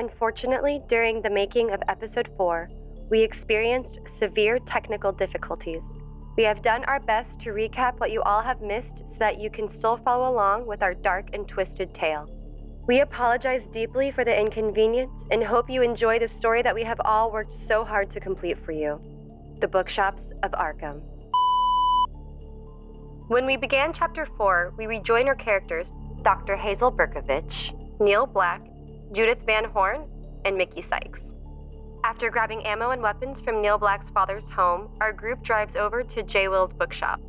Unfortunately, during the making of Episode 4, we experienced severe technical difficulties. We have done our best to recap what you all have missed so that you can still follow along with our dark and twisted tale. We apologize deeply for the inconvenience and hope you enjoy the story that we have all worked so hard to complete for you. The Bookshops of Arkham. When we began Chapter 4, we rejoined our characters, Dr. Hazel Berkovich, Neil Black, Judith Van Horn, and Mickey Sykes. After grabbing ammo and weapons from Neil Black's father's home, our group drives over to J. Will's bookshop.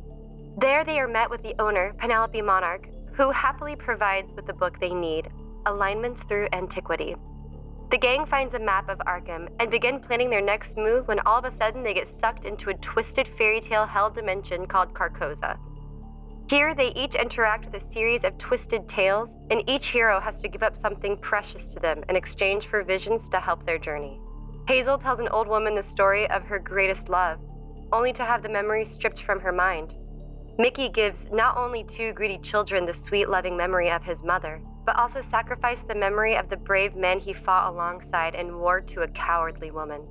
There they are met with the owner, Penelope Monarch, who happily provides with the book they need, Alignments Through Antiquity. The gang finds a map of Arkham and begin planning their next move when all of a sudden they get sucked into a twisted fairy tale hell dimension called Carcosa. Here they each interact with a series of twisted tales, and each hero has to give up something precious to them in exchange for visions to help their journey. Hazel tells an old woman the story of her greatest love, only to have the memory stripped from her mind. Mickey gives not only two greedy children the sweet, loving memory of his mother, but also sacrificed the memory of the brave men he fought alongside in war to a cowardly woman.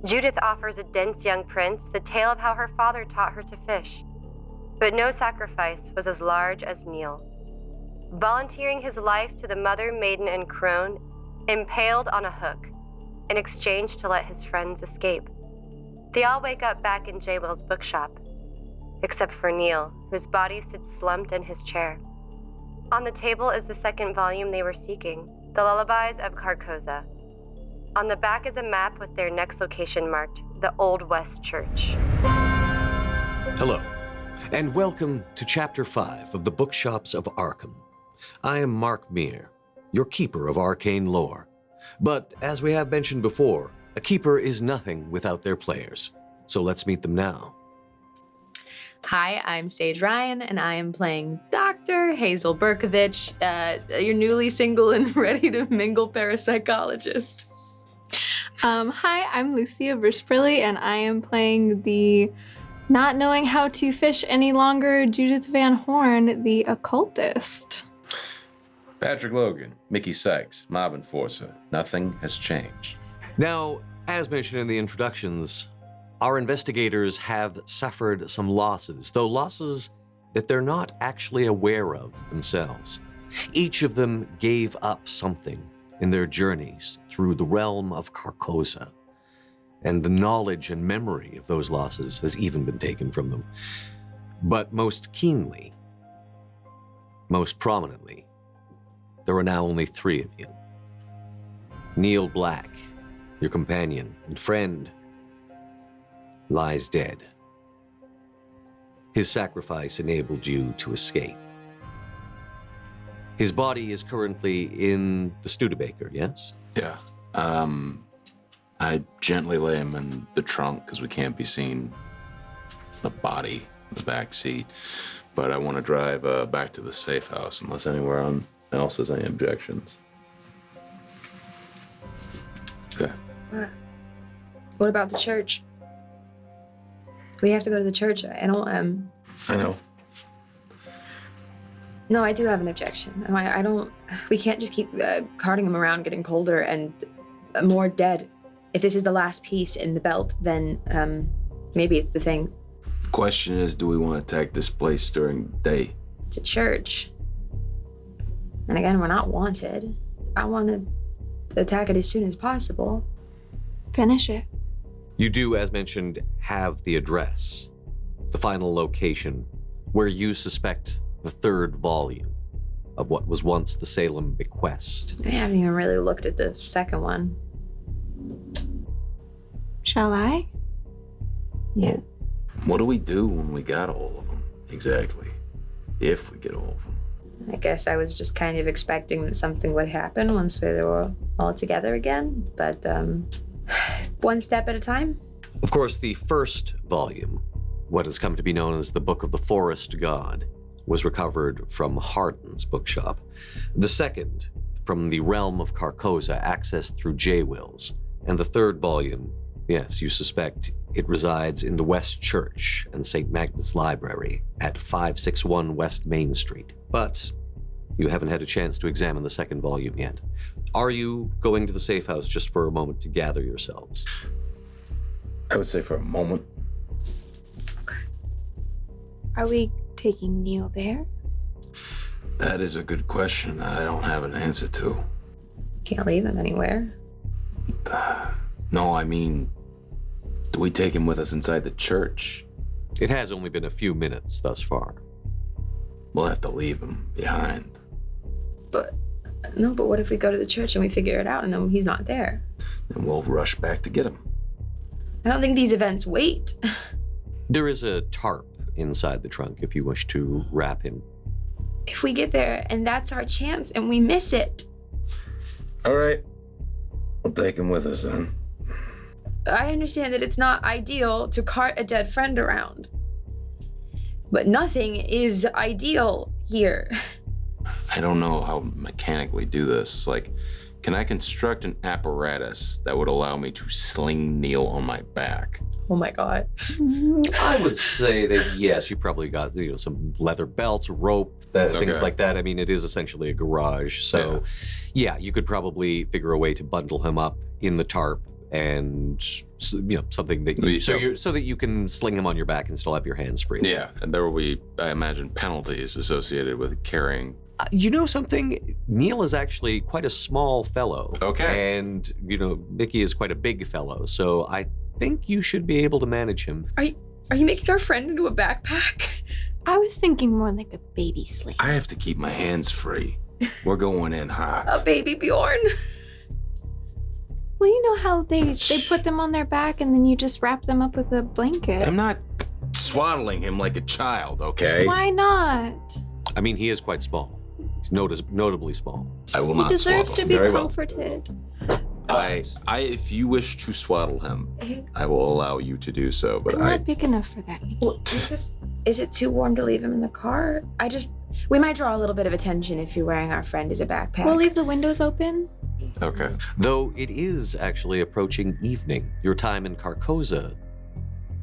Judith offers a dense young prince the tale of how her father taught her to fish. But no sacrifice was as large as Neil. Volunteering his life to the mother, maiden, and crone, impaled on a hook, in exchange to let his friends escape. They all wake up back in J. Will's bookshop, except for Neil, whose body sits slumped in his chair. On the table is the second volume they were seeking, The Lullabies of Carcosa. On the back is a map with their next location marked, the Old West Church. Hello, and welcome to Chapter 5 of the Bookshops of Arkham. I am Mark Meer, your keeper of arcane lore. But as we have mentioned before, a keeper is nothing without their players. So let's meet them now. Hi, I'm Saige Ryan, and I am playing Dr. Hazel Berkovich, your newly single and ready to mingle parapsychologist. Hi, I'm Lucia Verprille, and I am playing the not knowing how to fish any longer Judith Van Horn, the occultist. Patrick Logan, Mickey Sykes, mob enforcer. Nothing has changed. Now, as mentioned in the introductions, our investigators have suffered some losses, though losses that they're not actually aware of themselves. Each of them gave up something in their journeys through the realm of Carcosa, and the knowledge and memory of those losses has even been taken from them. But most keenly, most prominently, there are now only three of you. Neil Black, your companion and friend, lies dead. His sacrifice enabled you to escape. His body is currently in the Studebaker, yes? Yeah. I gently lay him in the trunk because we can't be seen the body in the back seat. But I want to drive back to the safe house unless anyone else has any objections. Okay. What about the church? We have to go to the church. I know. No, I do have an objection. We can't just keep carting him around, getting colder and more dead. If this is the last piece in the belt, then maybe it's the thing. Question is, do we want to attack this place during the day? It's a church. And again, we're not wanted. I want to attack it as soon as possible. Finish it. You do, as mentioned, have the address, the final location, where you suspect the third volume of what was once the Salem bequest. I haven't even really looked at the second one. Shall I? Yeah. What do we do when we got all of them? Exactly. If we get all of them. I guess I was just kind of expecting that something would happen once we were all together again, but one step at a time. Of course, the first volume, what has come to be known as the Book of the Forest God, was recovered from Hardin's bookshop. The second, from the realm of Carcosa, accessed through J. Will's. And the third volume, yes, you suspect it resides in the West Church and St. Magnus Library at 561 West Main Street. But You haven't had a chance to examine the second volume yet. Are you going to the safe house just for a moment to gather yourselves? I would say for a moment. Are we taking Neil there? That is a good question I don't have an answer to. Can't leave him anywhere. No, I mean, do we take him with us inside the church? It has only been a few minutes thus far. We'll have to leave him behind. But what if we go to the church and we figure it out and then he's not there? And we'll rush back to get him. I don't think these events wait. There is a tarp inside the trunk if you wish to wrap him. If we get there and that's our chance and we miss it. All right. We'll take him with us then. I understand that it's not ideal to cart a dead friend around. But nothing is ideal here. I don't know how to mechanically do this. It's like, can I construct an apparatus that would allow me to sling Neil on my back? Oh my God. I would say that yes, you probably got some leather belts, rope, things like that. I mean, it is essentially a garage, so yeah, you could probably figure a way to bundle him up in the tarp and something that so that you can sling him on your back and still have your hands free. Yeah, and there will be, I imagine, penalties associated with carrying. You know something? Neil is actually quite a small fellow. Okay. And, Mickey is quite a big fellow, so I think you should be able to manage him. Are you making our friend into a backpack? I was thinking more like a baby sling. I have to keep my hands free. We're going in hot. A baby Bjorn? Well, you know how they put them on their back and then you just wrap them up with a blanket. I'm not swaddling him like a child, okay? Why not? I mean, he is quite small. He's notably small. I will He not deserves swaddle to him. be Very well. comforted. If you wish to swaddle him, I will allow you to do so, but I'm not big enough for that, Mickey. Well, is it too warm to leave him in the car? We might draw a little bit of attention if you're wearing our friend as a backpack. We'll leave the windows open. Okay. Though it is actually approaching evening. Your time in Carcosa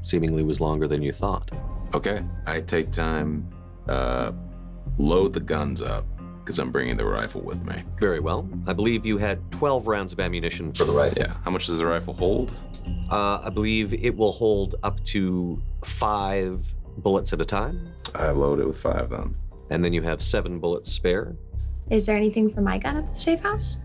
seemingly was longer than you thought. Okay. I take time, load the guns up, because I'm bringing the rifle with me. Very well. I believe you had 12 rounds of ammunition for the rifle. Yeah. How much does the rifle hold? I believe it will hold up to 5 bullets at a time. I load it with 5 then. And then you have 7 bullets spare. Is there anything for my gun at the safe house?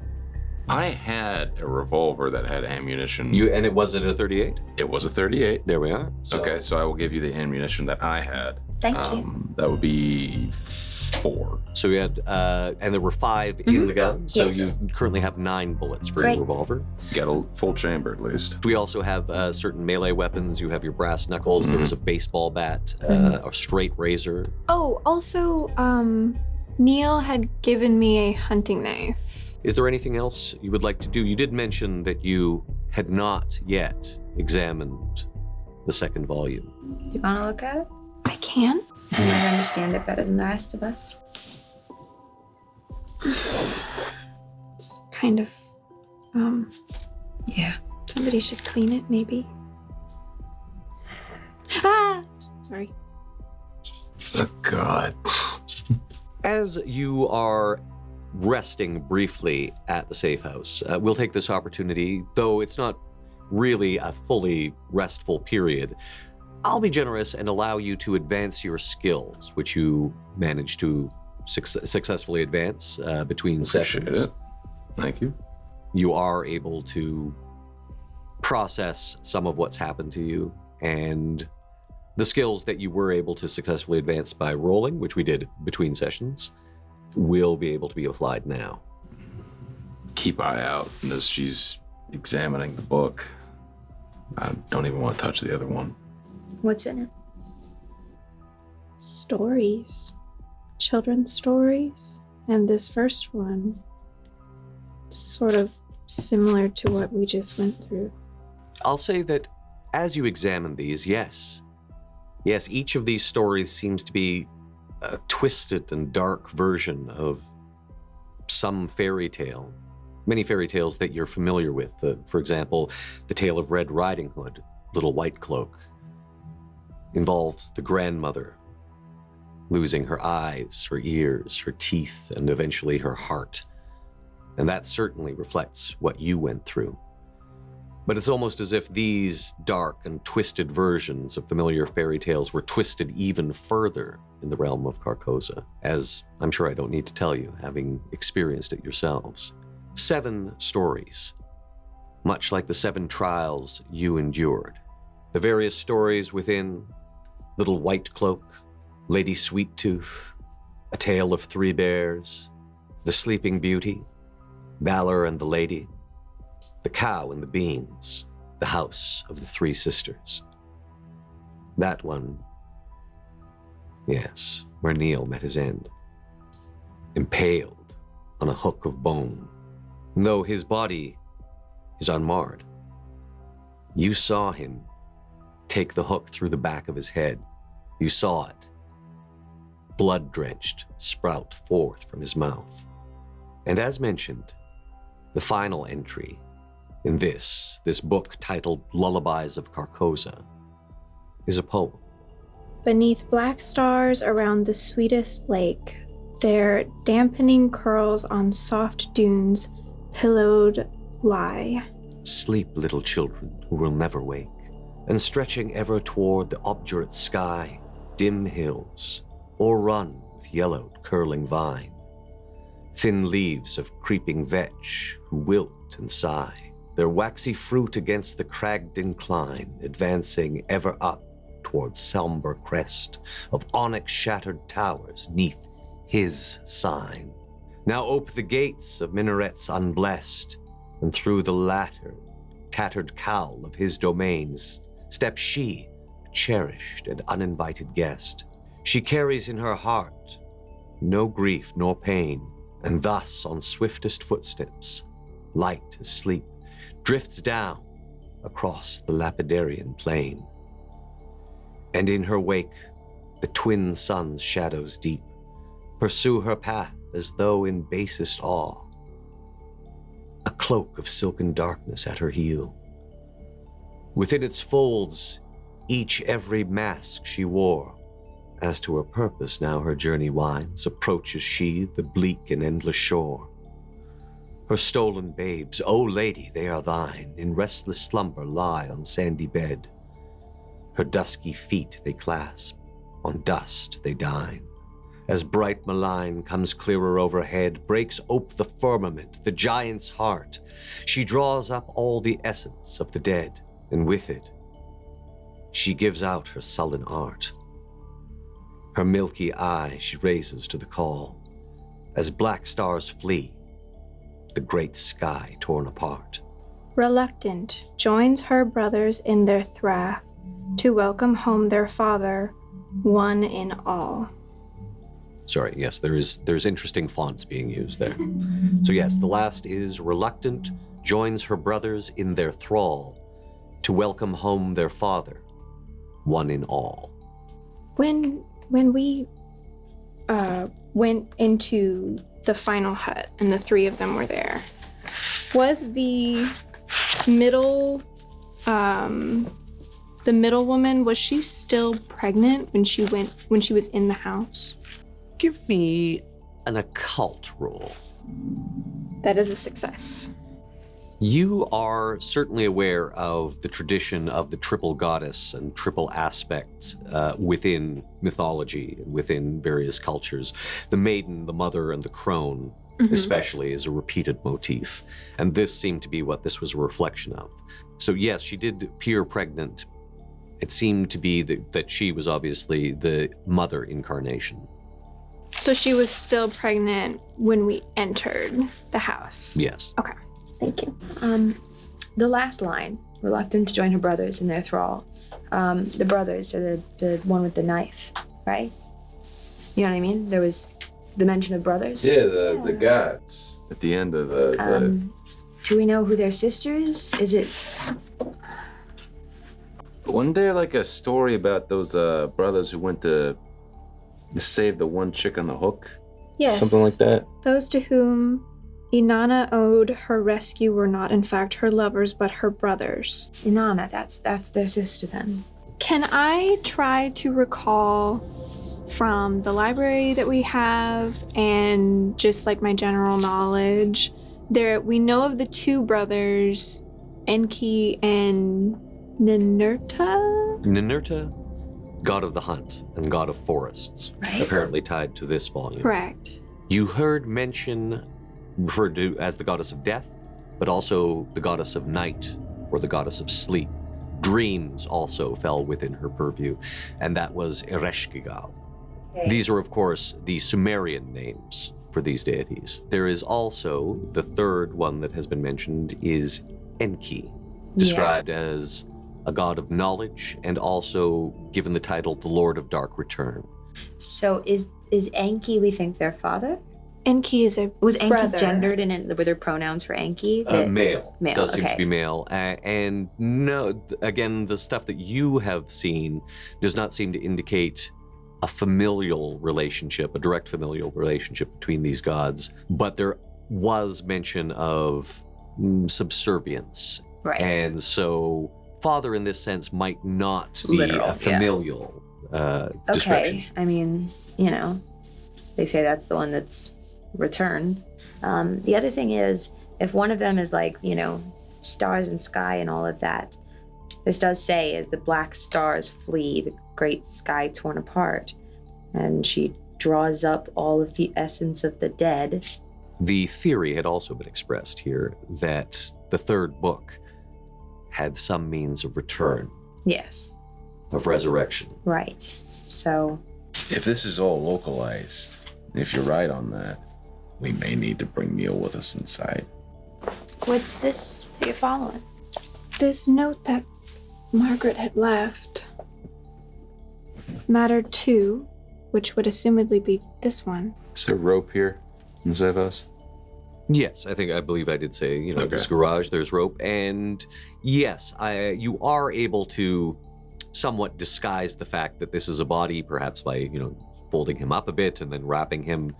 I had a revolver that had ammunition. And it was a 38? It was a 38. There we are. Okay, so I will give you the ammunition that I had. Thank you. That would be 4. So you had, and there were 5 in the gun. So Yes. you currently have 9 bullets for Great. your revolver. You got a full chamber at least. We also have certain melee weapons. You have your brass knuckles. There was a baseball bat, a straight razor. Oh, also, Neil had given me a hunting knife. Is there anything else you would like to do? You did mention that you had not yet examined the second volume. Do you want to look at it? I can? You might understand it better than the rest of us. It's kind of, Yeah. somebody should clean it, maybe. Ah! Sorry. Oh, God. As you are resting briefly at the safe house, we'll take this opportunity, though it's not really a fully restful period. I'll be generous and allow you to advance your skills, which you managed to successfully advance between Appreciate sessions. it. Thank you. You are able to process some of what's happened to you, and the skills that you were able to successfully advance by rolling, which we did between sessions, will be able to be applied now. Keep eye out as she's examining the book. I don't even want to touch the other one. What's in it? Stories. Children's stories. And this first one, sort of similar to what we just went through. I'll say that as you examine these, yes, each of these stories seems to be a twisted and dark version of some fairy tale. Many fairy tales that you're familiar with. For example, the tale of Red Riding Hood, Little White Cloak, involves the grandmother losing her eyes, her ears, her teeth, and eventually her heart. And that certainly reflects what you went through. But it's almost as if these dark and twisted versions of familiar fairy tales were twisted even further in the realm of Carcosa, as I'm sure I don't need to tell you, having experienced it yourselves. 7 stories, much like the 7 trials you endured. The various stories within: Little White Cloak, Lady Sweettooth, A Tale of 3 Bears, The Sleeping Beauty, Valor and the Lady, The Cow and the Beans, The House of the 3 Sisters. That one, yes, where Neil met his end. Impaled on a hook of bone. And though his body is unmarred, you saw him take the hook through the back of his head. You saw it, blood-drenched, sprout forth from his mouth. And as mentioned, the final entry in this book titled Lullabies of Carcosa is a poem. Beneath black stars around the sweetest lake, their dampening curls on soft dunes pillowed lie. Sleep, little children who will never wake, and stretching ever toward the obdurate sky, dim hills, o'errun with yellowed curling vine, thin leaves of creeping vetch who wilt and sigh, their waxy fruit against the cragged incline, advancing ever up towards somber crest of onyx-shattered towers neath his sign. Now ope the gates of minarets unblessed, and through the latter tattered cowl of his domains steps she, a cherished and uninvited guest. She carries in her heart no grief nor pain, and thus on swiftest footsteps, light as sleep, drifts down across the lapidarian plain. And in her wake, the twin suns' shadows deep pursue her path as though in basest awe, a cloak of silken darkness at her heel. Within its folds, each every mask she wore. As to her purpose now her journey winds, approaches she the bleak and endless shore. Her stolen babes, O lady, they are thine, in restless slumber lie on sandy bed. Her dusky feet they clasp, on dust they dine. As bright malign comes clearer overhead, breaks ope the firmament, the giant's heart. She draws up all the essence of the dead, and with it, she gives out her sullen art. Her milky eye she raises to the call, as black stars flee, the great sky torn apart. Reluctant, joins her brothers in their thrash to welcome home their father, one in all. Sorry, yes, there's interesting fonts being used there. So yes, the last is reluctant, joins her brothers in their thrall to welcome home their father, one in all. When we went into the final hut and the 3 of them were there, was the middle woman, was she still pregnant when she was in the house? Give me an occult roll. That is a success. You are certainly aware of the tradition of the triple goddess and triple aspects within mythology and within various cultures. The maiden, the mother, and the crone, especially, is a repeated motif. And this seemed to be what this was a reflection of. So yes, she did appear pregnant. It seemed to be that she was obviously the mother incarnation. So she was still pregnant when we entered the house? Yes. Okay, thank you. The last line, reluctant to join her brothers in their thrall. The brothers are the one with the knife, right? You know what I mean? There was the mention of brothers. Yeah, the gods at the end of the Do we know who their sister is? Is it... Wasn't there like a story about those brothers who went to save the one chick on the hook? Yes. Something like that? Those to whom Inanna owed her rescue were not in fact her lovers, but her brothers. Inanna, that's their sister then. Can I try to recall from the library that we have and just like my general knowledge, we know of the two brothers, Enki and Ninurta? Ninurta, god of the hunt and god of forests, Right. apparently tied to this volume. Correct. You heard mention referred to as the goddess of death, but also the goddess of night or the goddess of sleep. Dreams also fell within her purview, and that was Ereshkigal. These are, of course, the Sumerian names for these deities. There is also the third one that has been mentioned is Enki, described as a god of knowledge and also given the title the Lord of Dark Return. So is Enki, we think, their father? Enki is a Was Enki brother. gendered in it? Were there pronouns for Enki? Male. Male, Does seem to okay. be male. And no, again, the stuff that you have seen does not seem to indicate a familial relationship, a direct familial relationship between these gods, but there was mention of subservience. Right. And so father in this sense might not be Literal, a yeah. familial description. Okay. I mean, they say that's the one that's returned. The other thing is, if one of them is like, stars and sky and all of that, this does say, as the black stars flee, the great sky torn apart, and she draws up all of the essence of the dead. The theory had also been expressed here that the third book had some means of return, Yes. of resurrection. Right. So, If this is all localized, if you're right on that, we may need to bring Neil with us inside. what's this that you're following? This note that Margaret had left. Matter 2, which would assumedly be this one. Is there rope here in Zevos? Yes, I believe I did say, this Okay. garage, there's rope. And yes, you are able to somewhat disguise the fact that this is a body, perhaps by, folding him up a bit and then wrapping him.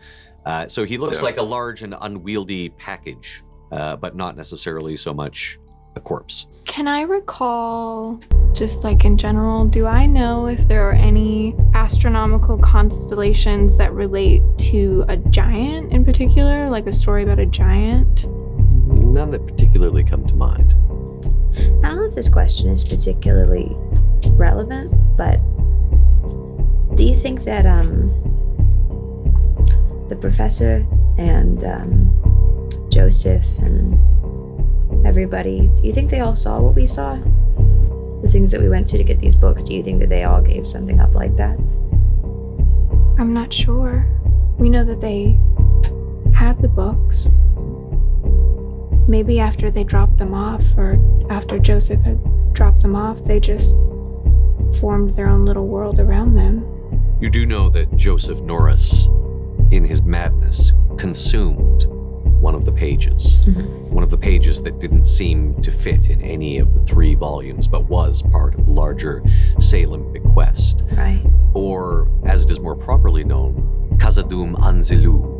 So he looks Yeah. like a large and unwieldy package, but not necessarily so much a corpse. Can I recall, just like in general, do I know if there are any astronomical constellations that relate to a giant in particular, like a story about a giant? None that particularly come to mind. I don't know if this question is particularly relevant, but do you think that the professor and Joseph and everybody, do you think they all saw what we saw? The things that we went to get these books, do you think that they all gave something up like that? I'm not sure. We know that they had the books. Maybe after they dropped them off, or after Joseph had dropped them off, they just formed their own little world around them. You do know that Joseph Norris, in his madness, consumed one of the pages. One of the pages that didn't seem to fit in any of the 3 volumes, but was part of the larger Salem bequest. Right. Or, as it is more properly known, Khazad-dûm Anzilu,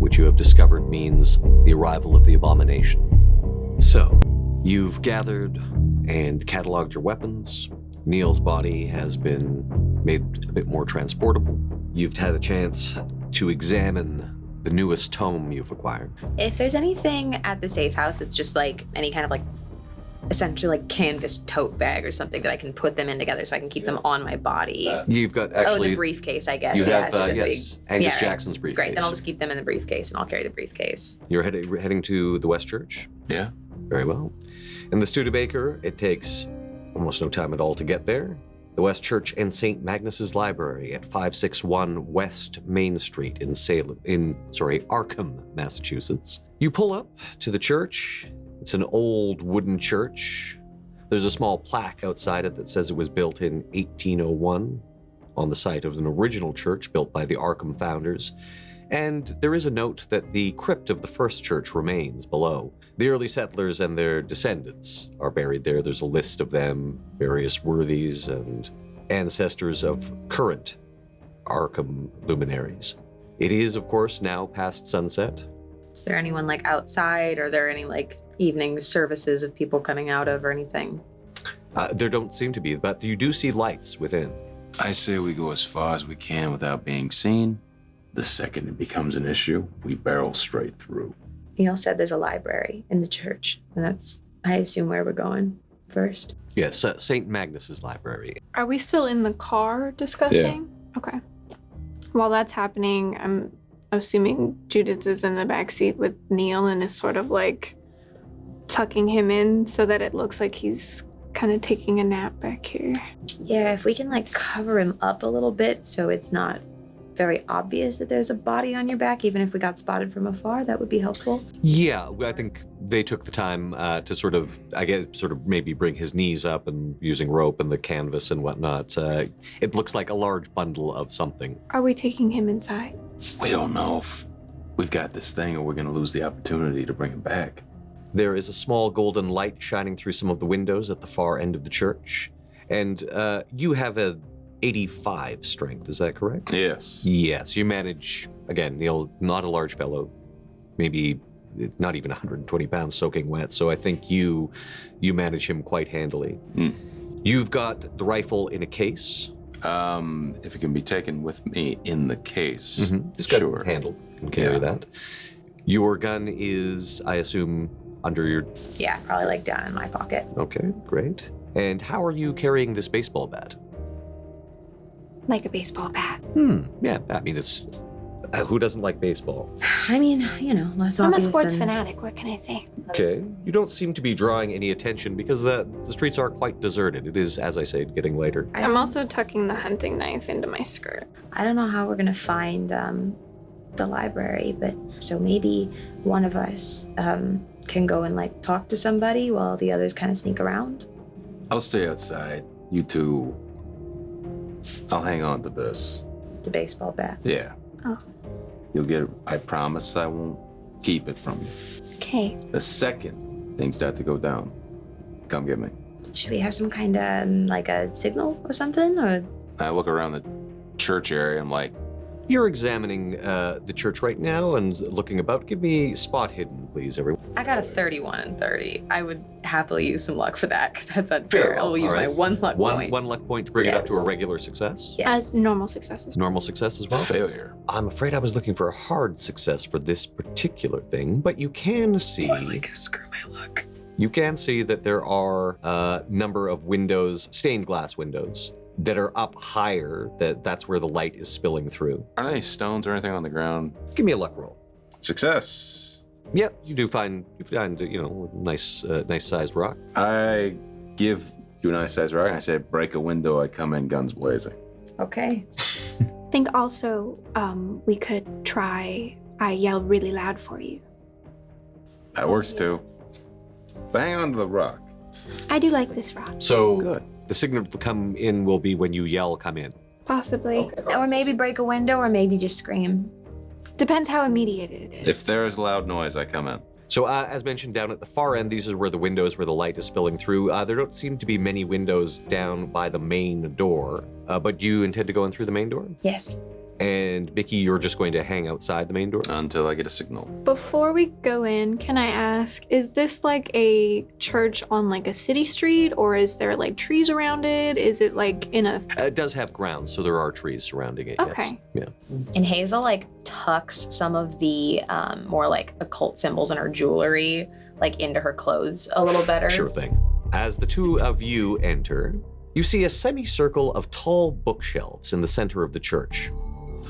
which you have discovered means the arrival of the abomination. So, you've gathered and cataloged your weapons. Neil's body has been made a bit more transportable. You've had a chance to examine the newest tome you've acquired. If there's anything at the safe house that's just like any kind of like essentially like canvas tote bag or something that I can put them in together so I can keep them on my body. You've got Oh, actually... the briefcase, I guess. You Yeah, have, it's just a yes, big- Angus yeah, Jackson's briefcase. Great, then I'll just keep them in the briefcase and I'll carry the briefcase. You're heading to the West Church? Yeah. Very well. In the Studebaker, it takes almost no time at all to get there. The West Church and St. Magnus's Library at 561 West Main Street in Arkham, Massachusetts. You pull up to the church. It's an old wooden church. There's a small plaque outside it that says it was built in 1801 on the site of an original church built by the Arkham founders. And there is a note that the crypt of the first church remains below. The early settlers and their descendants are buried there. There's a list of them, various worthies and ancestors of current Arkham luminaries. It is, of course, now past sunset. Is there anyone like outside? Are there any like evening services of people coming out of or anything? There don't seem to be, but you do see lights within. I say we go as far as we can without being seen. The second it becomes an issue, we barrel straight through. Neil said there's a library in the church, and that's, I assume, where we're going first. Yes, St. Magnus's library. Are we still in the car discussing? Yeah. Okay. While that's happening, I'm assuming Judith is in the backseat with Neil and is sort of like tucking him in so that it looks like he's kind of taking a nap back here. Yeah, if we can like cover him up a little bit so it's not very obvious that there's a body on your back, even if we got spotted from afar, that would be helpful. Yeah, I think they took the time to sort of maybe bring his knees up and using rope and the canvas and whatnot. It looks like a large bundle of something. Are we taking him inside? We don't know if we've got this thing or we're going to lose the opportunity to bring him back. There is a small golden light shining through some of the windows at the far end of the church. And you have a 85 strength, is that correct? Yes. Yes, you manage, again, Neil, not a large fellow, maybe not even 120 pounds soaking wet, so I think you manage him quite handily. You've got the rifle in a case. If it can be taken with me in the case, It's got sure. a handle, can carry that. Your gun is, I assume, under your... Yeah, probably like down in my pocket. Okay, great. And how are you carrying this baseball bat? Like a baseball bat. Yeah, I mean, it's... who doesn't like baseball? I mean, you know, less I'm a obvious sports than- fanatic, what can I say? Okay. You don't seem to be drawing any attention because the streets are quite deserted. It is, as I say, getting later. I'm also tucking the hunting knife into my skirt. I don't know how we're gonna find the library, but so maybe one of us can go and like talk to somebody while the others kind of sneak around. I'll stay outside. You two, I'll hang on to this. The baseball bat. Yeah. Oh. You'll get it. I promise I won't keep it from you. Okay. The second things start to go down, come get me. Should we have some kind of like a signal or something? Or I look around the church area. I'm like, You're examining the church right now and looking about. Give me spot hidden, please, everyone. I got a 31 and 30. I would happily use some luck for that because that's unfair. Fair, I'll use all right. my one luck point. One luck point to bring it up to a Yes. regular success. Yes. As normal successes. Normal success as well. failure. I'm afraid I was looking for a hard success for this particular thing, but you can see. Screw my luck. You can see that there are a number of windows, stained glass windows, that are up higher. That's where the light is spilling through. Are there any stones or anything on the ground? Give me a luck roll. Success. Yep, you find nice sized rock. I give you a nice size rock. I say, break a window. I come in guns blazing. okay. I think also we could try, I yell really loud for you. That works too. But hang on to the rock. I do like this rock. So Good. the signal to come in will be when you yell, "Come in." Possibly. Or maybe break a window, or maybe just scream. Depends how immediate it is. If there is loud noise, I come in. So as mentioned, down at the far end, these are where the windows where the light is spilling through. There don't seem to be many windows down by the main door, but you intend to go in through the main door? Yes. And Mickey, you're just going to hang outside the main door? Until I get a signal. Before we go in, can I ask, is this like a church on like a city street, or is there like trees around it? Is it like in a... It does have grounds, so there are trees surrounding it. Okay. Yes. Yeah. And Hazel like tucks some of the more like occult symbols in her jewelry like into her clothes a little better. Sure thing. As the two of you enter, you see a semicircle of tall bookshelves in the center of the church.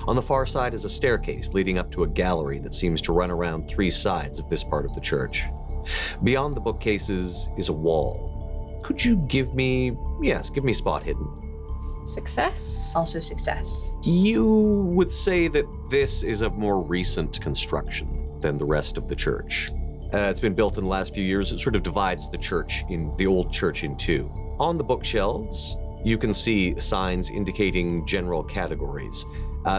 On the far side is a staircase leading up to a gallery that seems to run around three sides of this part of the church. Beyond the bookcases is a wall. Could you give me spot hidden? Success? Also success. You would say that this is of more recent construction than the rest of the church. It's been built in the last few years. It sort of divides the old church in two. On the bookshelves, you can see signs indicating general categories.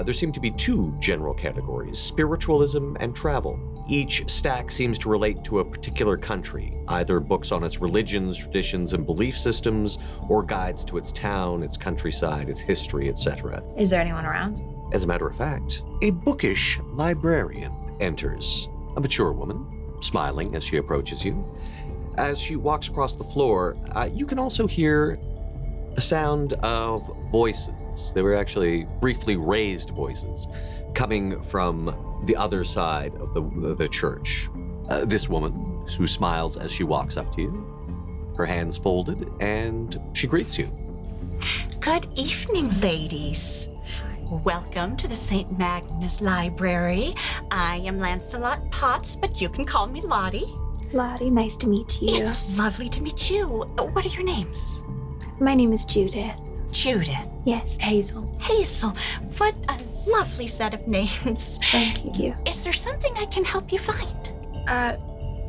There seem to be two general categories, spiritualism and travel. Each stack seems to relate to a particular country, either books on its religions, traditions, and belief systems, or guides to its town, its countryside, its history, etc. Is there anyone around? As a matter of fact, a bookish librarian enters, a mature woman, smiling as she approaches you. As she walks across the floor, you can also hear the sound of voices voices. They were actually briefly raised voices coming from the other side of the church. This woman who smiles as she walks up to you, her hands folded, and she greets you. Good evening, ladies. Welcome to the St. Magnus Library. I am Lancelot Potts, but you can call me Lottie. Lottie, nice to meet you. It's lovely to meet you. What are your names? My name is Judith. Judith. Yes. Hazel. Hazel. What a lovely set of names. Thank you. Is there something I can help you find?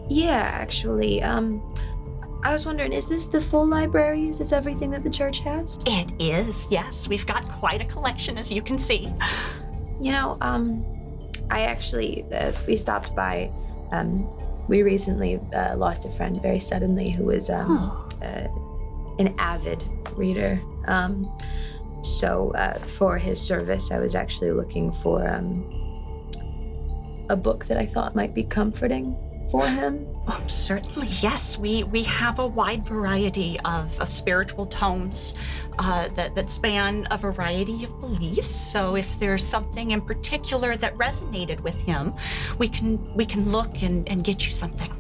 Yeah, actually, I was wondering, is this the full library? Is this everything that the church has? It is, yes. We've got quite a collection, as you can see. You know, I actually, we stopped by, we recently lost a friend very suddenly who was an avid reader. So for his service, I was actually looking for a book that I thought might be comforting for him. Oh, certainly, yes. We have a wide variety of spiritual tomes that span a variety of beliefs. So if there's something in particular that resonated with him, we can look and get you something.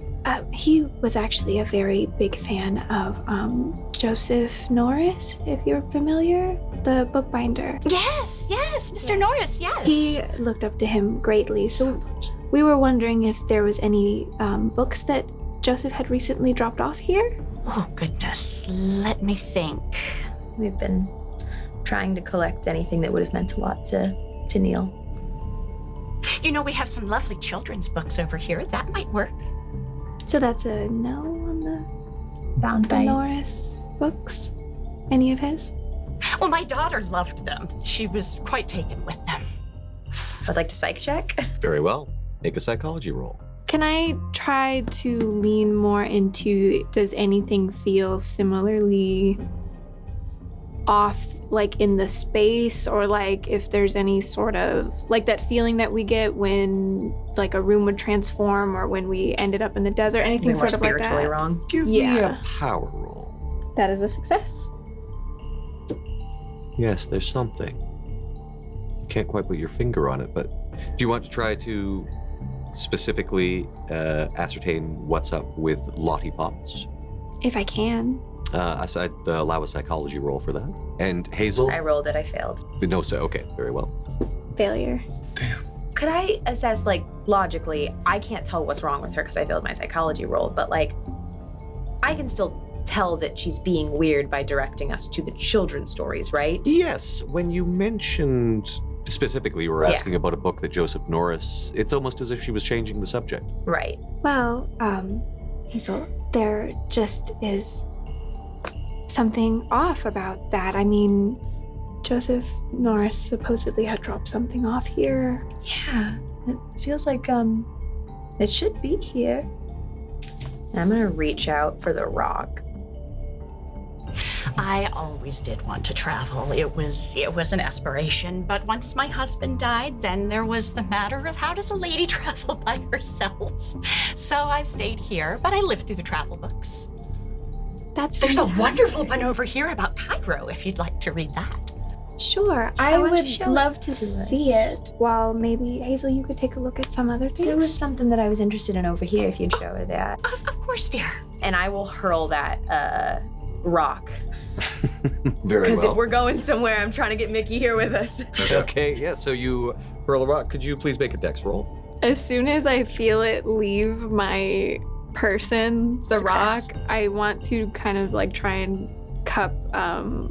He was actually a very big fan of Joseph Norris, if you're familiar, the bookbinder. Yes, Mr. Norris, yes. He looked up to him greatly, so we were wondering if there was any books that Joseph had recently dropped off here? Oh, goodness. Let me think. We've been trying to collect anything that would have meant a lot to Neil. You know, we have some lovely children's books over here. That might work. So that's a no on the Bound the by Norris books? Any of his? Well, my daughter loved them. She was quite taken with them. I'd like to psych check. Very well. Make a psychology roll. Can I try to lean more into, does anything feel similarly off, like in the space, or like if there's any sort of, like that feeling that we get when like a room would transform, or when we ended up in the desert, anything sort of like spiritually that? wrong. Give me a power roll. That is a success. Yes, there's something. You can't quite put your finger on it, but do you want to try to specifically ascertain what's up with Lottie Potts? If I can. I'd allow a psychology roll for that. And Hazel? I rolled it, I failed. No, so okay, very well. Failure. Could I assess, like, logically, I can't tell what's wrong with her because I failed my psychology roll, but like, I can still tell that she's being weird by directing us to the children's stories, right? Yes, when you mentioned specifically you were asking about a book that Joseph Norris, it's almost as if she was changing the subject. Right. Well, Hazel, there just is something off about that. I mean, Joseph Norris supposedly had dropped something off here. Yeah, it feels like, it should be here. I'm gonna reach out for the rock. I always did want to travel. It was an aspiration, but once my husband died, then there was the matter of how does a lady travel by herself? So I've stayed here, but I lived through the travel books. That's There's fantastic. a wonderful one over here about Cairo, if you'd like to read that. Sure, Why I don't you would show love it to to see us? it. While maybe, Hazel, you could take a look at some other things. There was something that I was interested in over here if you'd show her that. Of course, dear. And I will hurl that, rock. Very Because well. if we're going somewhere, I'm trying to get Mickey here with us. Okay, yeah, so you hurl a rock. Could you please make a dex roll? As soon as I feel it leave my person, the Success. rock, I want to kind of like try and cup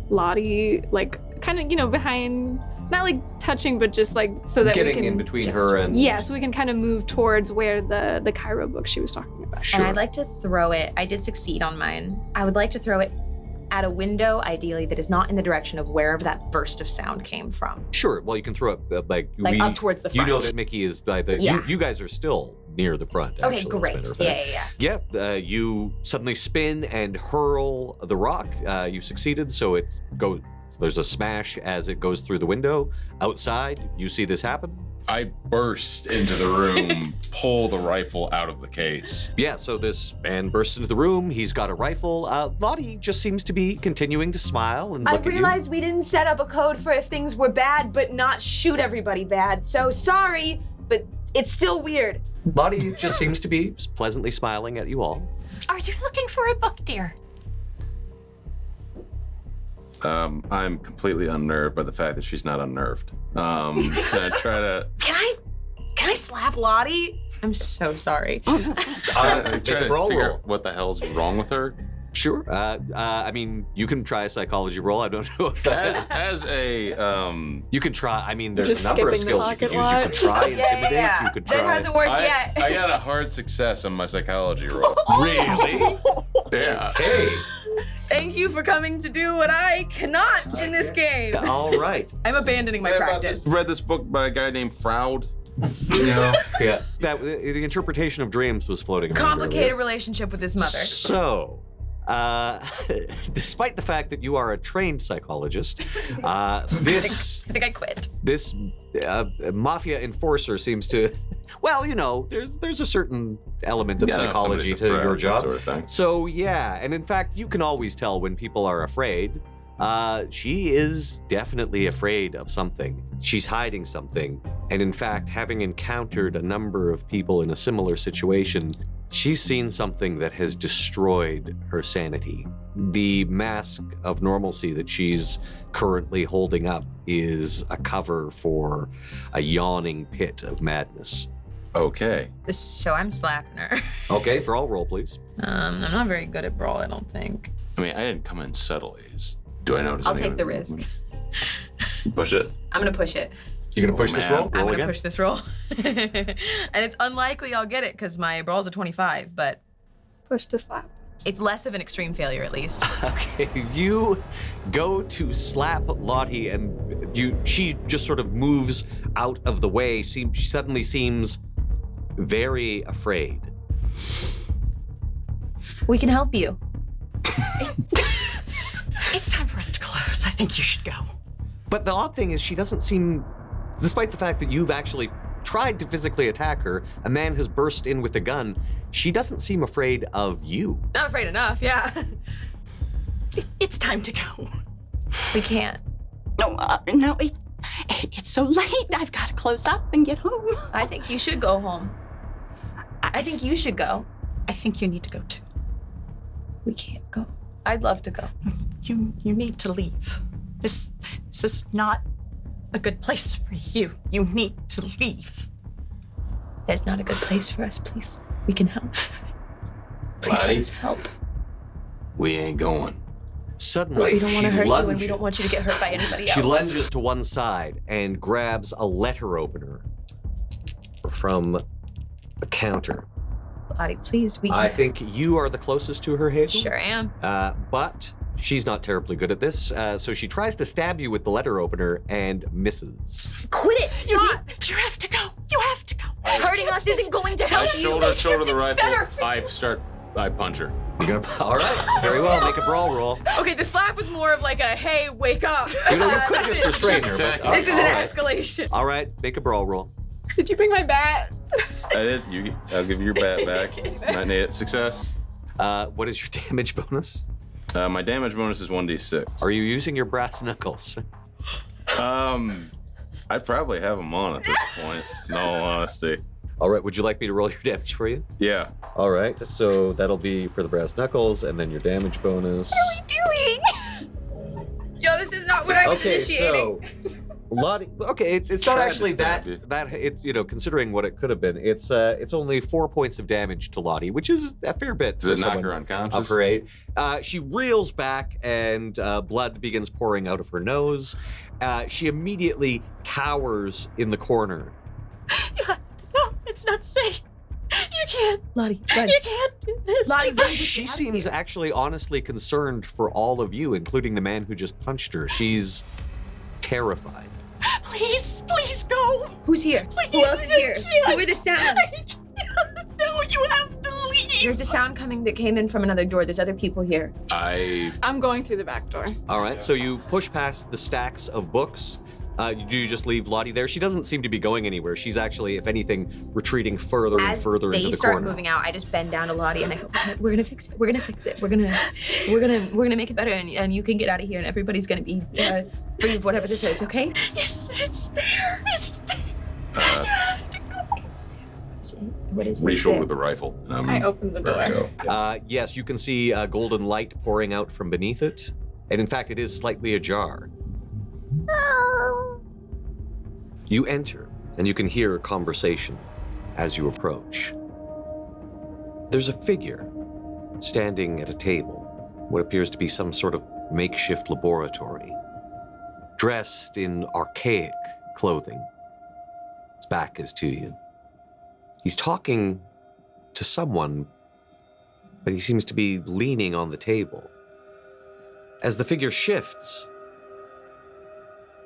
Lottie, like kind of, you know, behind, not like touching, but just like so that Getting we can in between her and... Yeah, so we can kind of move towards where the Cairo book she was talking about. Sure. And I'd like to throw it, I did succeed on mine. I would like to throw it at a window, ideally, that is not in the direction of wherever that burst of sound came from. Sure, well, you can throw it, like Up towards the You front. know that Mickey is by the... Yeah. You guys are still near the front, Okay, actually, as a great. matter of fact. Yeah. You suddenly spin and hurl the rock. You succeeded, so it So there's a smash as it goes through the window. Outside, you see this happen. I burst into the room, pull the rifle out of the case. Yeah, so this man bursts into the room. He's got a rifle. Lottie just seems to be continuing to smile and look at you. I realized we didn't set up a code for if things were bad, but not shoot everybody bad. So sorry, but it's still weird. Lottie just seems to be pleasantly smiling at you all. Are you looking for a book, dear? I'm completely unnerved by the fact that she's not unnerved. Can I try to... Can I slap Lottie? I'm so sorry. I'm trying to figure out what the hell's wrong with her. Sure. I mean, you can try a psychology roll. I don't know if As a you can try. I mean, there's Just a number of skipping the skills you could use. pocket You could try intimidate. Yeah. You could That try. hasn't worked yet. I got a hard success on my psychology roll. Really? Yeah. Hey. Thank you for coming to do what I cannot in this game. All right. I'm abandoning my practice. Read this book by a guy named Froud. Yeah. That the interpretation of dreams was floating around Complicated earlier. relationship with his mother. So, despite the fact that you are a trained psychologist, I think I quit. this mafia enforcer seems to, well, you know, there's a certain element of psychology to your job. Sort of thing. So yeah, and in fact, you can always tell when people are afraid. She is definitely afraid of something. She's hiding something. And in fact, having encountered a number of people in a similar situation, she's seen something that has destroyed her sanity. The mask of normalcy that she's currently holding up is a cover for a yawning pit of madness. Okay. So I'm slapping her. Okay, brawl roll, please. I'm not very good at brawl, I don't think. I mean, I didn't come in subtly. Do I notice I'll any take of the it? risk. Push it. I'm gonna push it. You're gonna push this man. roll? I'm Roll gonna again? push this roll. And it's unlikely I'll get it because my brawl's a 25, but Push to slap. it's less of an extreme failure at least. Okay, you go to slap Lottie, and she just sort of moves out of the way. She suddenly seems very afraid. We can help you. It's time for us to close. I think you should go. But the odd thing is, she doesn't seem, despite the fact that you've actually tried to physically attack her, a man has burst in with a gun, she doesn't seem afraid of you. Not afraid enough, yeah. It's time to go. We can't. No, it's so late. I've got to close up and get home. I think you should go home. I think you should go. I think you need to go too. We can't go. I'd love to go. You need to leave. This is not a good place for you. You need to leave. There's not a good place for us, please. We can help. Please Lottie? let us help. We ain't going. Suddenly, We don't want to she hurt you, and we lunges- don't want you to get hurt by anybody else. She lunges to one side and grabs a letter opener from the counter. Lottie, please, we can. I think you are the closest to her, Hazel. Sure am. But she's not terribly good at this, so she tries to stab you with the letter opener and misses. Quit it! Stop! You have to go. You have to go. Hurting us isn't going to I help you. shoulder the better rifle. I punch her. You're gonna, all right, very well. Make a brawl roll. Okay, the slap was more of like a, hey, wake up. You know, you could just restrain her. But, This is all an right. escalation. All right, make a brawl roll. Did you bring my bat? I did. I'll give you your bat back. 98 success. What is your damage bonus? My damage bonus is 1d6. Are you using your brass knuckles? I'd probably have them on at this point, in all honesty. All right, would you like me to roll your damage for you? Yeah. All right, so that'll be for the brass knuckles, and then your damage bonus. Yo, this is not what I was Okay, initiating. so Lottie. Okay, it's not Tried to actually stab that you. it's considering what it could have been. It's only 4 points of damage to Lottie, which is a fair bit. Does it for knock someone her unconscious? Of her age. She reels back, and blood begins pouring out of her nose. She immediately cowers in the corner. No, it's not safe. You can't. Lottie, You can't do this. Lottie, run. She seems actually honestly concerned for all of you, including the man who just punched her. She's terrified. Please go. Who's here? Please. Who else is here? I can't. Who are the sounds? No, you have to leave. There's a sound coming that came in from another door. There's other people here. I'm going through the back door. All right, so you push past the stacks of books. Do you just leave Lottie there? She doesn't seem to be going anywhere. She's actually, if anything, retreating further and further into the corner. As they start moving out, I just bend down to Lottie and I go, "We're gonna fix it. We're gonna fix it. We're gonna make it better, and you can get out of here, and everybody's gonna be free of whatever this is. Okay? It's there. It's there. It's there. What is it? Reach over with the rifle. I open the door. Yes, you can see a golden light pouring out from beneath it, and in fact, it is slightly ajar. You enter, and you can hear a conversation as you approach. There's a figure standing at a table, what appears to be some sort of makeshift laboratory, dressed in archaic clothing. His back is to you. He's talking to someone, but he seems to be leaning on the table. As the figure shifts,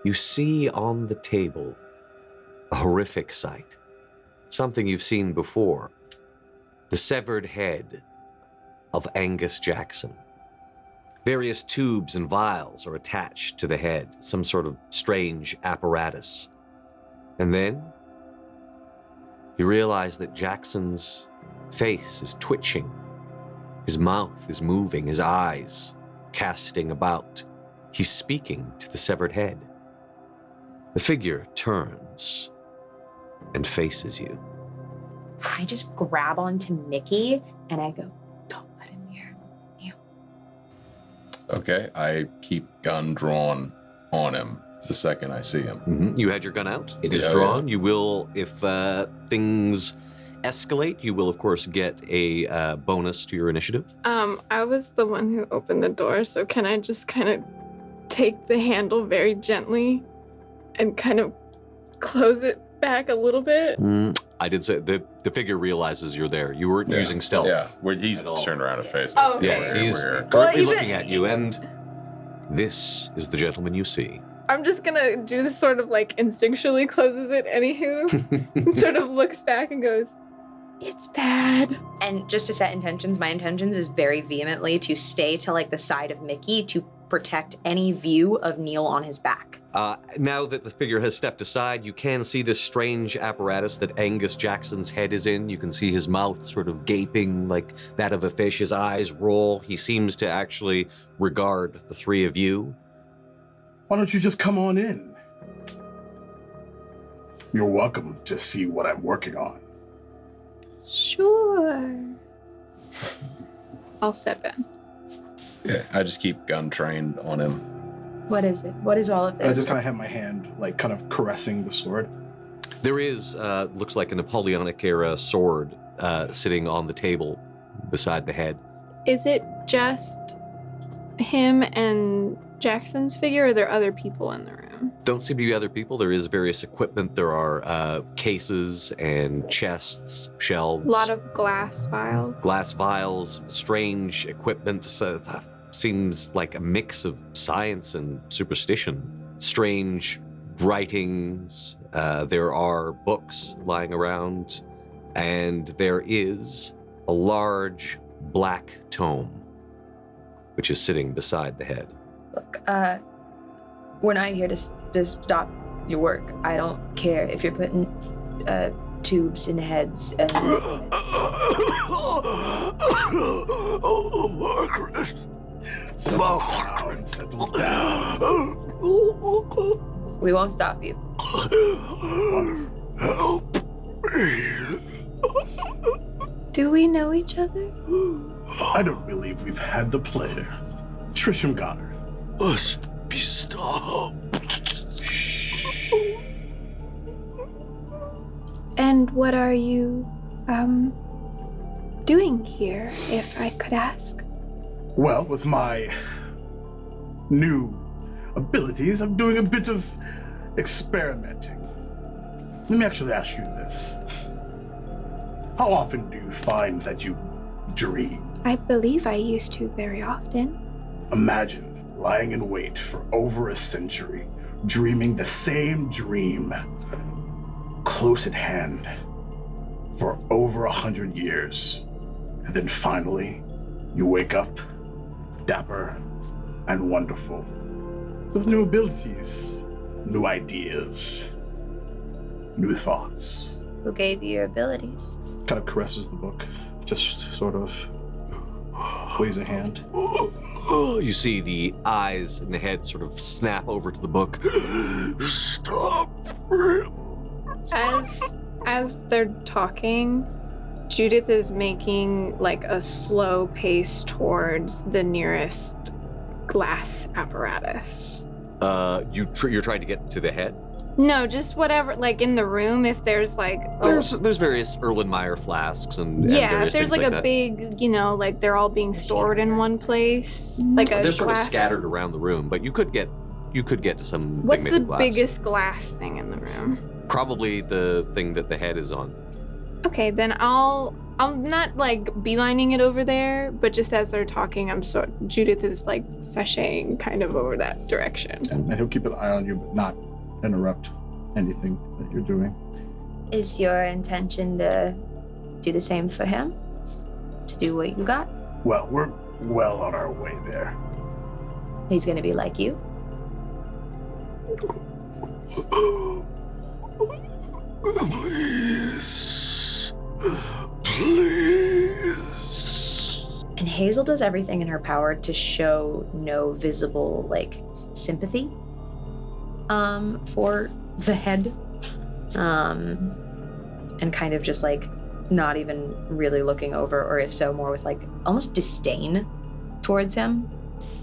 you see on the table a horrific sight, something you've seen before. The severed head of Angus Jackson. Various tubes and vials are attached to the head, some sort of strange apparatus. And then you realize that Jackson's face is twitching. His mouth is moving, his eyes casting about. He's speaking to the severed head. The figure turns and faces you. I just grab onto Mickey and I go, "Don't let him hear. Neil." Okay, I keep gun drawn on him the second I see him. Mm-hmm. You had your gun out. It is Yeah, drawn. You will, if things escalate, you will, of course, get a bonus to your initiative. I was the one who opened the door, so can I just kind of take the handle very gently and kind of close it back a little bit? I did say the figure realizes you're there. You weren't using stealth. Yeah, he's at all. turned around to face us. Oh, okay. Yes, he's We're- currently Well, looking at you, and this is the gentleman you see. I'm just gonna do this sort of like instinctually closes it anywho. Sort of looks back and goes, "It's bad." And just to set intentions, my intentions is very vehemently to stay to like the side of Mickey to protect any view of Neil on his back. Now that the figure has stepped aside, you can see this strange apparatus that Angus Jackson's head is in. You can see his mouth sort of gaping like that of a fish. His eyes roll. He seems to actually regard the three of you. Why don't you just come on in? You're welcome to see what I'm working on. Sure. I'll step in. Yeah, I just keep gun trained on him. What is it? What is all of I this? just kind of have my hand, like, kind of caressing the sword. There is, looks like a Napoleonic era sword sitting on the table beside the head. Is it just him and Jackson's figure, or are there other people in the room? Don't seem to be other people. There is various equipment. There are cases and chests, shelves. A lot of glass vials. Glass vials, strange equipment. Seems like a mix of science and superstition. Strange writings. There are books lying around. And there is a large black tome, which is sitting beside the head. Look, we're not here to stop your work. I don't care if you're putting tubes in heads and... Margaret! Settle down. We won't stop you. Help me. Do we know each other? I don't believe we've had the pleasure. Trisham got her. Must be stopped. Shh. And what are you, doing here, if I could ask? Well, with my new abilities, I'm doing a bit of experimenting. Let me actually ask you this. How often do you find that you dream? I believe I used to very often. Imagine lying in wait for over a century, dreaming the same dream, close at hand, for over 100 years. And then finally, you wake up, dapper and wonderful, with new abilities, new ideas, new thoughts. Who gave you your abilities? Kind of caresses the book, just sort of waves a hand. You see the eyes and the head sort of snap over to the book. Stop him. As they're talking, Judith is making like a slow pace towards the nearest glass apparatus. You're trying to get to the head? No, just whatever, like in the room, if there's like... There's various Erlenmeyer flasks and yeah, various if there's things like a that. big, like they're all being stored in one place, like a They're glass... sort of scattered around the room, but you could get to some What's big the glass. biggest glass thing in the room? Probably the thing that the head is on. Okay, then I'll not like beelining it over there, but just as they're talking, Judith is like sashaying kind of over that direction. And he'll keep an eye on you, but not interrupt anything that you're doing. Is your intention to do the same for him? To do what you got? Well, we're well on our way there. He's gonna be like you? Please. Please. And Hazel does everything in her power to show no visible, like, sympathy for the head. And kind of just, like, not even really looking over, or if so, more with, like, almost disdain towards him.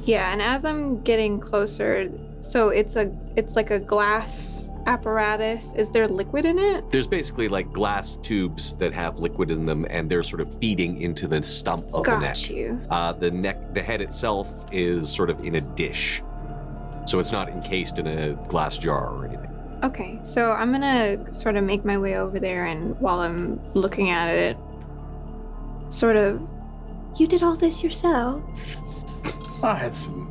Yeah, and as I'm getting closer, so it's like a glass apparatus. Is there liquid in it? There's basically like glass tubes that have liquid in them, and they're sort of feeding into the stump of the neck. Got you. The head itself is sort of in a dish, so it's not encased in a glass jar or anything. Okay, so I'm gonna sort of make my way over there, and while I'm looking at it, sort of, you did all this yourself? I had some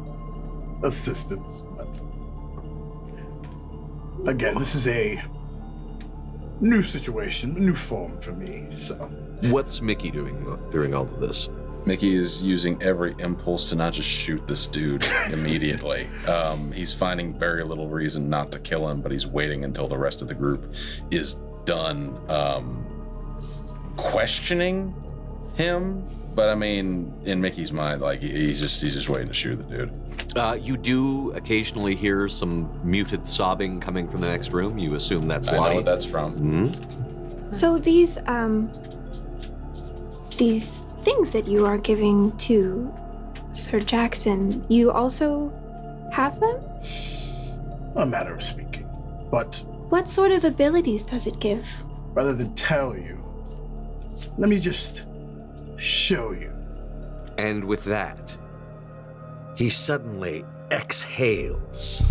assistance, but again, this is a new situation, a new form for me, so. What's Mickey doing during all of this? Mickey is using every impulse to not just shoot this dude immediately. He's finding very little reason not to kill him, but he's waiting until the rest of the group is done questioning him. But I mean, in Mickey's mind, like he's just waiting to shoot the dude. You do occasionally hear some muted sobbing coming from the next room. You assume that's I Lottie. know what that's from. Mm-hmm. So these things that you are giving to Sir Jackson, you also have them? A matter of speaking. But What sort of abilities does it give? rather than tell you, let me just show you. And with that, he suddenly exhales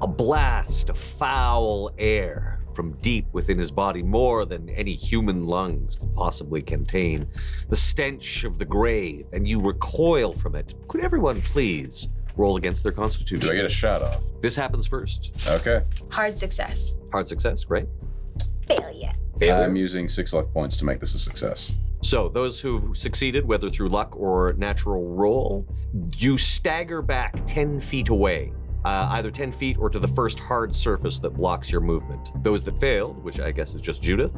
a blast of foul air from deep within his body, more than any human lungs could possibly contain. The stench of the grave, and you recoil from it. Could everyone please roll against their constitution? Do I get a shot off? This happens first. Okay. Hard success. Hard success, great. Failure. I'm using 6 luck points to make this a success. So those who succeeded, whether through luck or natural roll, you stagger back 10 feet away, either 10 feet or to the first hard surface that blocks your movement. Those that failed, which I guess is just Judith,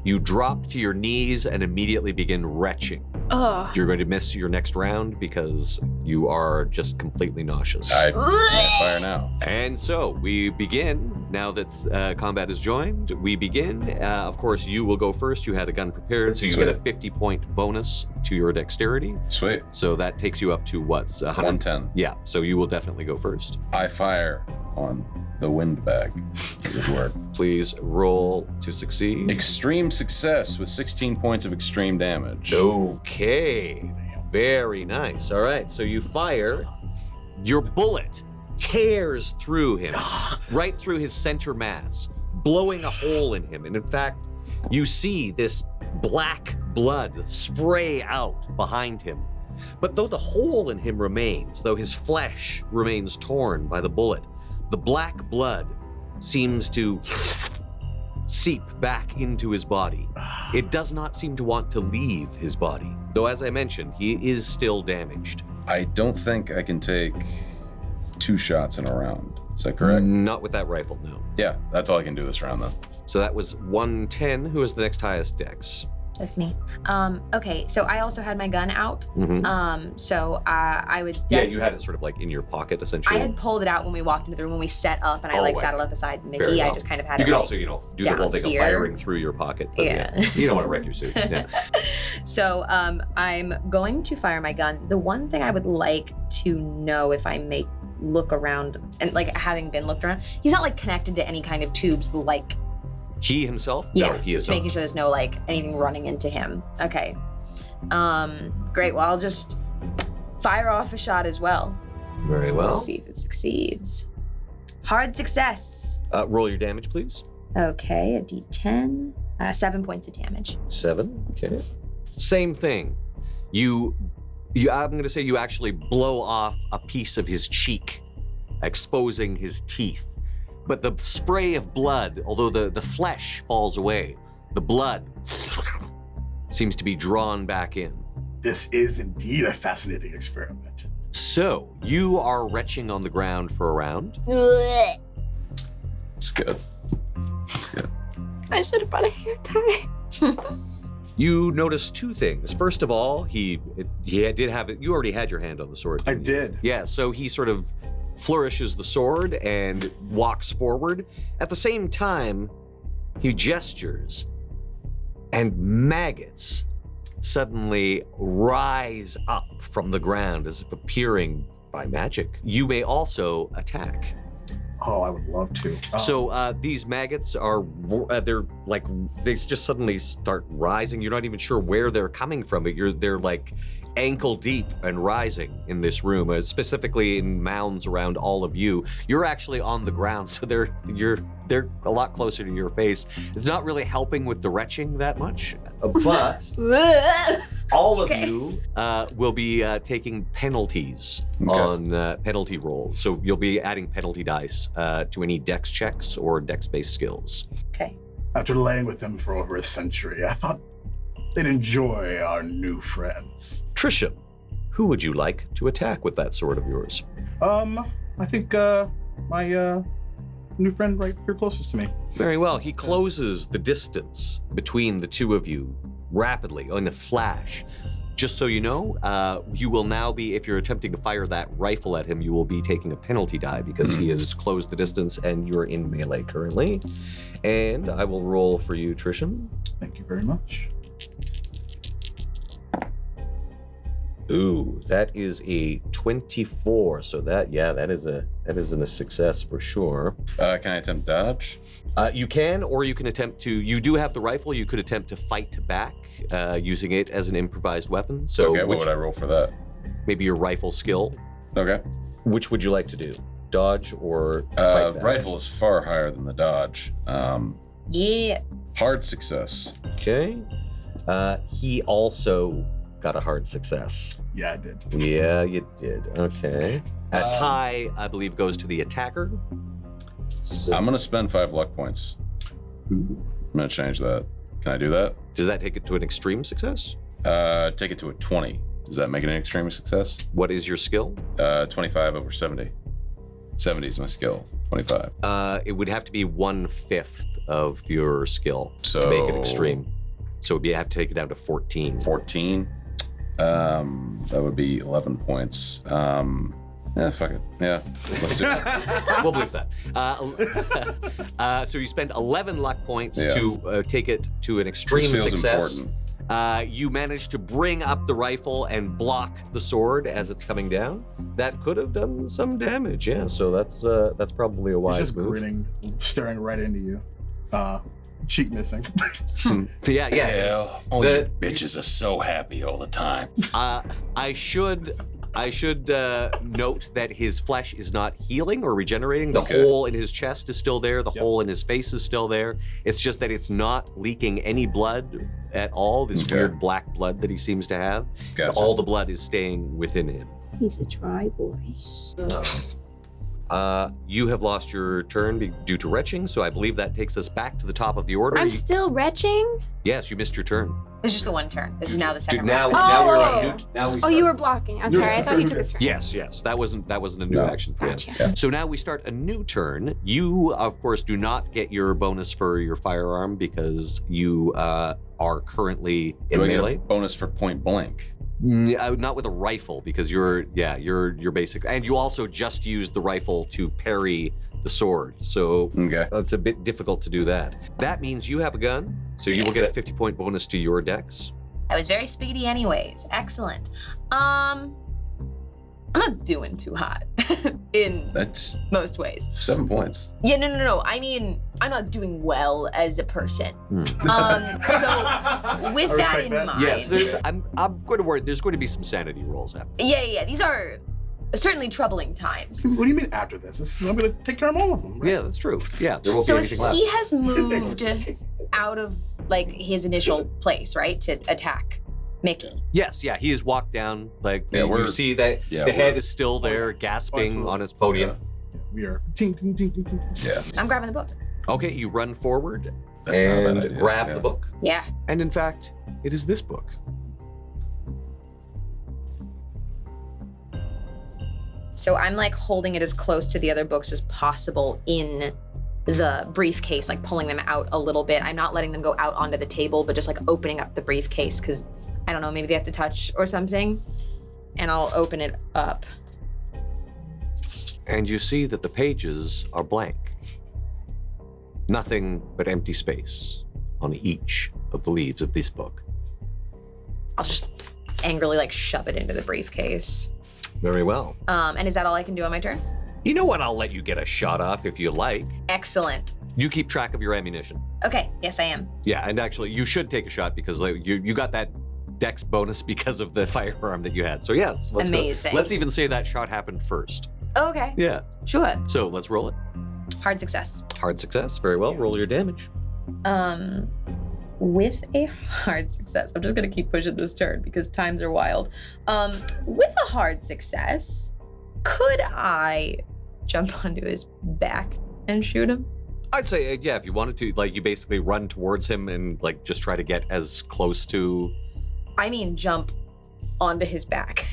you drop to your knees and immediately begin retching. Ugh. You're going to miss your next round because you are just completely nauseous. I fire now. And so we begin, now that combat is joined, we begin. Of course, you will go first. You had a gun prepared, so you get a 50-point bonus to your dexterity. Sweet. So that takes you up to what's 110. Yeah, so you will definitely go first. I fire on the windbag, as it were. Please roll to succeed. Extreme success with 16 points of extreme damage. Okay, very nice. All right, so you fire. Your bullet tears through him, right through his center mass, blowing a hole in him. And in fact, you see this black blood spray out behind him. But though the hole in him remains, though his flesh remains torn by the bullet, the black blood seems to seep back into his body. It does not seem to want to leave his body, though as I mentioned, he is still damaged. I don't think I can take 2 shots in a round. Is that correct? Not with that rifle, no. Yeah, that's all I can do this round, though. So that was 110. Who is the next highest dex? That's me. Okay, so I also had my gun out. Mm-hmm. So I would. Yeah, you had it sort of like in your pocket, essentially. I had pulled it out when we walked into the room when we set up, and I saddled up beside Mickey. Very well. I just kind of had you it. You could like, also, do the down whole thing here. of firing through your pocket. But Yeah. You don't want to wreck your suit. Yeah. So I'm going to fire my gun. The one thing I would like to know, if I may look around, and like having been looked around, he's not like connected to any kind of tubes like. He himself? Yeah, No, he is just not. making sure there's no like anything running into him. Okay. Great. Well, I'll just fire off a shot as well. Very well. Let's see if it succeeds. Hard success. Roll your damage, please. Okay, a D10. 7 points of damage. 7. Okay. Same thing. I'm going to say you actually blow off a piece of his cheek, exposing his teeth. But the spray of blood, although the flesh falls away, the blood seems to be drawn back in. This is indeed a fascinating experiment. So, you are retching on the ground for a round. It's good. It's good. I should have brought a hair tie. You notice 2 things. First of all, he did have it. You already had your hand on the sword. I didn't you? did. Yeah, so he sort of flourishes the sword and walks forward. At the same time, he gestures, and maggots suddenly rise up from the ground as if appearing by magic. You may also attack. Oh, I would love to. So these maggots are, they just suddenly start rising. You're not even sure where they're coming from, but they're like ankle deep and rising in this room, specifically in mounds around all of you. You're actually on the ground, so they're a lot closer to your face. It's not really helping with the retching that much, but all of you will be taking penalties on penalty rolls. So you'll be adding penalty dice to any dex checks or dex-based skills. Okay. After laying with them for over a century, I thought they'd enjoy our new friends. Trisha, who would you like to attack with that sword of yours? I think my new friend right here closest to me. Very well. He closes the distance between the 2 of you rapidly, in a flash. Just so you know, you will now be, if you're attempting to fire that rifle at him, you will be taking a penalty die because he has closed the distance and you're in melee currently. And I will roll for you, Trishan. Thank you very much. Ooh, that is a 24. So that is a success for sure. Can I attempt dodge? You can, or you can attempt to. You do have the rifle. You could attempt to fight back using it as an improvised weapon. So, what would I roll for that? Maybe your rifle skill. Okay. Which would you like to do? Dodge or fight back? Rifle is far higher than the dodge. Yeah. Hard success. Okay. He also got a hard success. Yeah, I did. Yeah, you did. Okay. A tie, I believe, goes to the attacker. So, I'm gonna spend 5 luck points. I'm gonna change that. Can I do that? does that take it to an extreme success? Take it to a 20. Does that make it an extreme success? What is your skill? 25 over 70. 70 is my skill. 25. It would have to be 1/5 of your skill So to make it extreme. So you have to take it down to 14. 14. That would be 11 points. Fuck it. Yeah, let's do it. We'll believe that. So you spend 11 luck points to take it to an extreme This feels success. important. You managed to bring up the rifle and block the sword as it's coming down. That could have done some damage, yeah. So that's probably a He's wise just move. grinning, staring right into you. Cheek missing. Yeah. Only bitches are so happy all the time. I should note that his flesh is not healing or regenerating. The hole in his chest is still there. The hole in his face is still there. It's just that it's not leaking any blood at all, this weird black blood that he seems to have. Gotcha. All the blood is staying within him. He's a dry boy. You have lost your turn due to retching, so I believe that takes us back to the top of the order. I'm still retching? Yes, you missed your turn. It's just the one turn. This is now the second Now, round. now we're on new. Now we Oh, start. you were blocking. I'm sorry. I thought you took a turn. Yes. That wasn't a new action for you. Gotcha. So now we start a new turn. You, of course, do not get your bonus for your firearm because you are currently in Do I get melee. a bonus for point blank? Not with a rifle because you're basic, and you also just used the rifle to parry the sword. So Okay. it's a bit difficult to do that. That means you have a gun, so you will get a 50-point bonus to your dex. I was very speedy anyways. Excellent. I'm not doing too hot in That's most ways. 7 points. Yeah, no. I mean, I'm not doing well as a person. So with that in mind. Yes, I'm going to worry. There's going to be some sanity rolls after. Yeah. These are certainly troubling times. What do you mean after this? I'm going to take care of all of them. Right? Yeah, that's true. Yeah, there won't So be if anything left. he has moved out of like his initial place, right, to attack Mickey. Yes, yeah, he has walked down. Like Yeah, you see that the head is still there, gasping on its podium. Yeah, we are. Ting, ting, ting, ting, ting. Yeah. I'm grabbing the book. Okay, you run forward That's not a and bad idea. grab Yeah. the book. Yeah. And in fact, it is this book. So I'm like holding it as close to the other books as possible in the briefcase, like pulling them out a little bit. I'm not letting them go out onto the table, but just like opening up the briefcase because I don't know, maybe they have to touch or something. And I'll open it up. And you see that the pages are blank. Nothing but empty space on each of the leaves of this book. I'll just angrily like shove it into the briefcase. Very well. And is that all I can do on my turn? You know what? I'll let you get a shot off if you like. Excellent. You keep track of your ammunition. Okay, yes I am. Yeah, and actually, you should take a shot because like, you got that dex bonus because of the firearm that you had. So yes, let's go. Amazing. Let's even say that shot happened first. Okay, Yeah. sure. So let's roll it. Hard success. Hard success. Very well. Roll your damage. With a hard success, I'm just gonna keep pushing this turn because times are wild. With a hard success, could I jump onto his back and shoot him? I'd say, yeah, if you wanted to, like, you basically run towards him and, like, just try to get as close to... I mean, jump onto his back.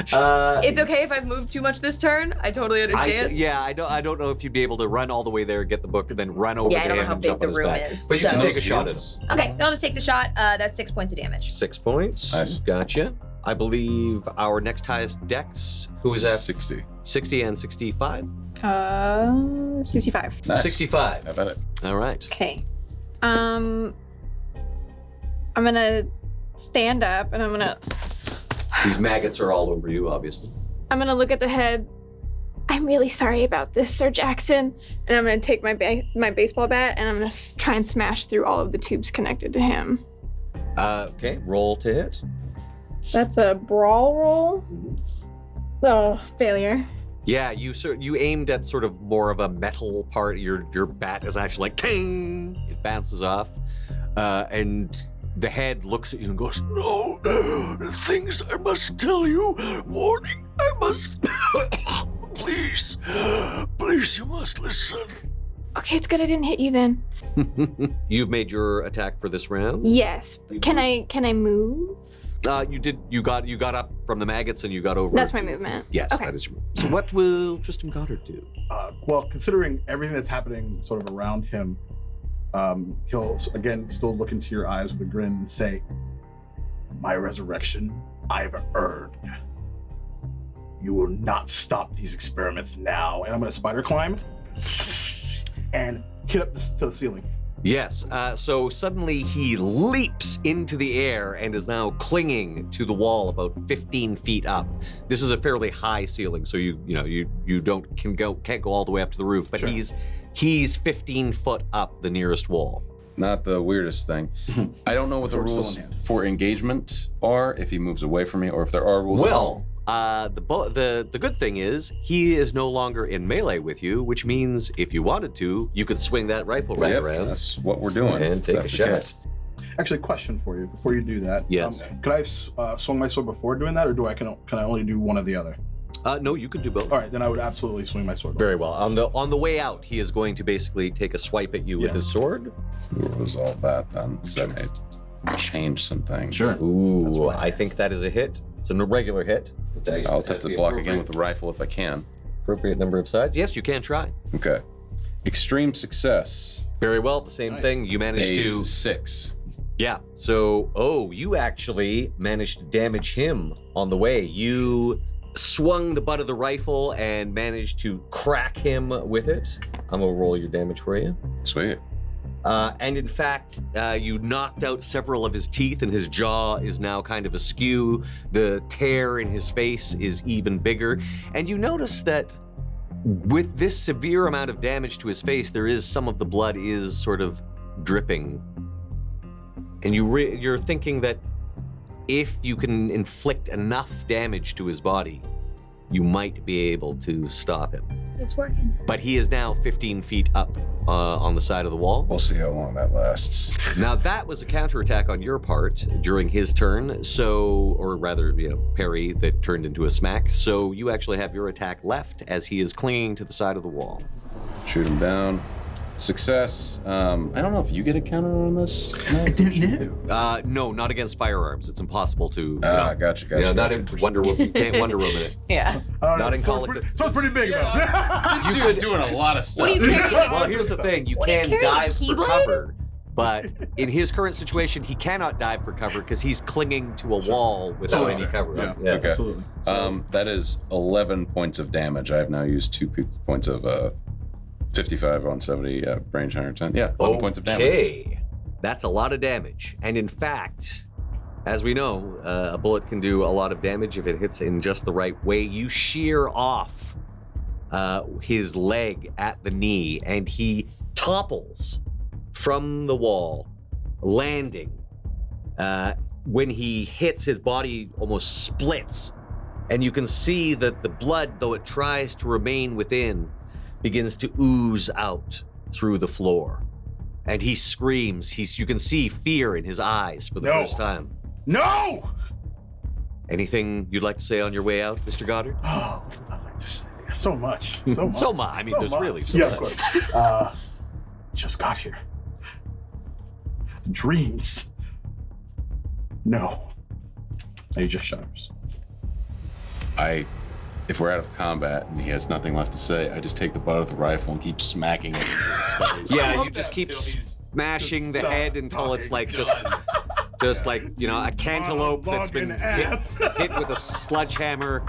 It's okay if I've moved too much this turn. I totally understand. I don't know if you'd be able to run all the way there, get the book, and then run over Yeah, I to don't know him how and big jump the on his room back. is, But you so- can take a shot at him. Okay, I'll just take the shot. That's 6 points of damage. 6 points. Nice. Gotcha. I believe our next highest dex, who is that? 60. 60 and 65? 65. Nice. 65. How about it? All right. Okay. I'm gonna stand up and I'm gonna These maggots are all over you, obviously. look at the head. I'm really sorry about this, Sir Jackson. And I'm gonna take my baseball bat and I'm gonna try and smash through all of the tubes connected to him. Okay, roll to hit. That's a brawl roll. Oh, failure. Yeah, you aimed at sort of more of a metal part. Your bat is actually like ting. It bounces off, and the head looks at you and goes, "No, the things I must tell you. Warning, I must. Please, you must listen." Okay, it's good I didn't hit you then. You've made your attack for this round. Yes. Can I move? You did. You got up from the maggots and you got over. That's my movement. Yes, Okay. that is your move. So what will Tristan Goddard do? Well, considering everything that's happening sort of around him, he'll again still look into your eyes with a grin and say, "My resurrection, I've earned. You will not stop these experiments now." And I'm going to spider climb and hit up to the ceiling. Yes, so suddenly he leaps into the air and is now clinging to the wall about 15 feet up. This is a fairly high ceiling, so you can't go all the way up to the roof, but Sure. he's 15 foot up the nearest wall. Not the weirdest thing. I don't know what the Sword still rules in hand. for engagement are, if he moves away from me, or if there are rules at all. The good thing is he is no longer in melee with you, which means if you wanted to, you could swing that rifle right Yep, around. that's what we're doing. And take That's a the shot. case. Actually, question for you before you do that. Yes. Could I have swung my sword before doing that, or can I only do one or the other? No, you can do both. All right, then I would absolutely swing my sword. Very well. On the way out, he is going to basically take a swipe at you with his sword. We'll resolve that then, because that may change some things. Sure. Ooh, I think that is a hit. It's a regular hit. I'll attempt to block again with the rifle if I can. Appropriate number of sides. Yes, you can try. Okay. Extreme success. Very well. The same thing. You managed to 6. Yeah. So, you actually managed to damage him on the way. You swung the butt of the rifle and managed to crack him with it. I'm gonna roll your damage for you. Sweet. And in fact, you knocked out several of his teeth, and his jaw is now kind of askew. The tear in his face is even bigger. And you notice that with this severe amount of damage to his face, there is some of the blood is sort of dripping. And you're thinking that if you can inflict enough damage to his body, you might be able to stop him. It's working. But he is now 15 feet up on the side of the wall. We'll see how long that lasts. Now that was a counterattack on your part during his turn, or rather, parry that turned into a smack. So you actually have your attack left as he is clinging to the side of the wall. Shoot him down. Success. I don't know if you get a counter on this. I didn't know. No, not against firearms. It's impossible to. Gotcha. Not in Wonder Woman. You can't Wonder Woman it. Yeah. Not in Call of So it's pretty big though. This dude's doing a lot of stuff. What do you carry? Well, here's the thing. You can dive for cover, but in his current situation, he cannot dive for cover because he's clinging to a wall without any cover. Yeah, Okay. absolutely. That is 11 points of damage. I have now used 2 points of 55 on 70 range 110. Yeah, 11 points of damage. Okay, that's a lot of damage. And in fact, as we know, a bullet can do a lot of damage if it hits in just the right way. You shear off his leg at the knee, and he topples from the wall, landing. When he hits, his body almost splits, and you can see that the blood, though it tries to remain within, begins to ooze out through the floor. And he screams. You can see fear in his eyes for the first time. No! Anything you'd like to say on your way out, Mr. Goddard? Oh, I'd like to say so much. So much. I mean, So there's much. really so Yeah, much. of course. Just got here. Dreams. No. And he just shudders. If we're out of combat and he has nothing left to say, I just take the butt of the rifle and keep smacking it in his face. Yeah, you just keep smashing the head until it's like just like, a cantaloupe that's been hit with a sledgehammer.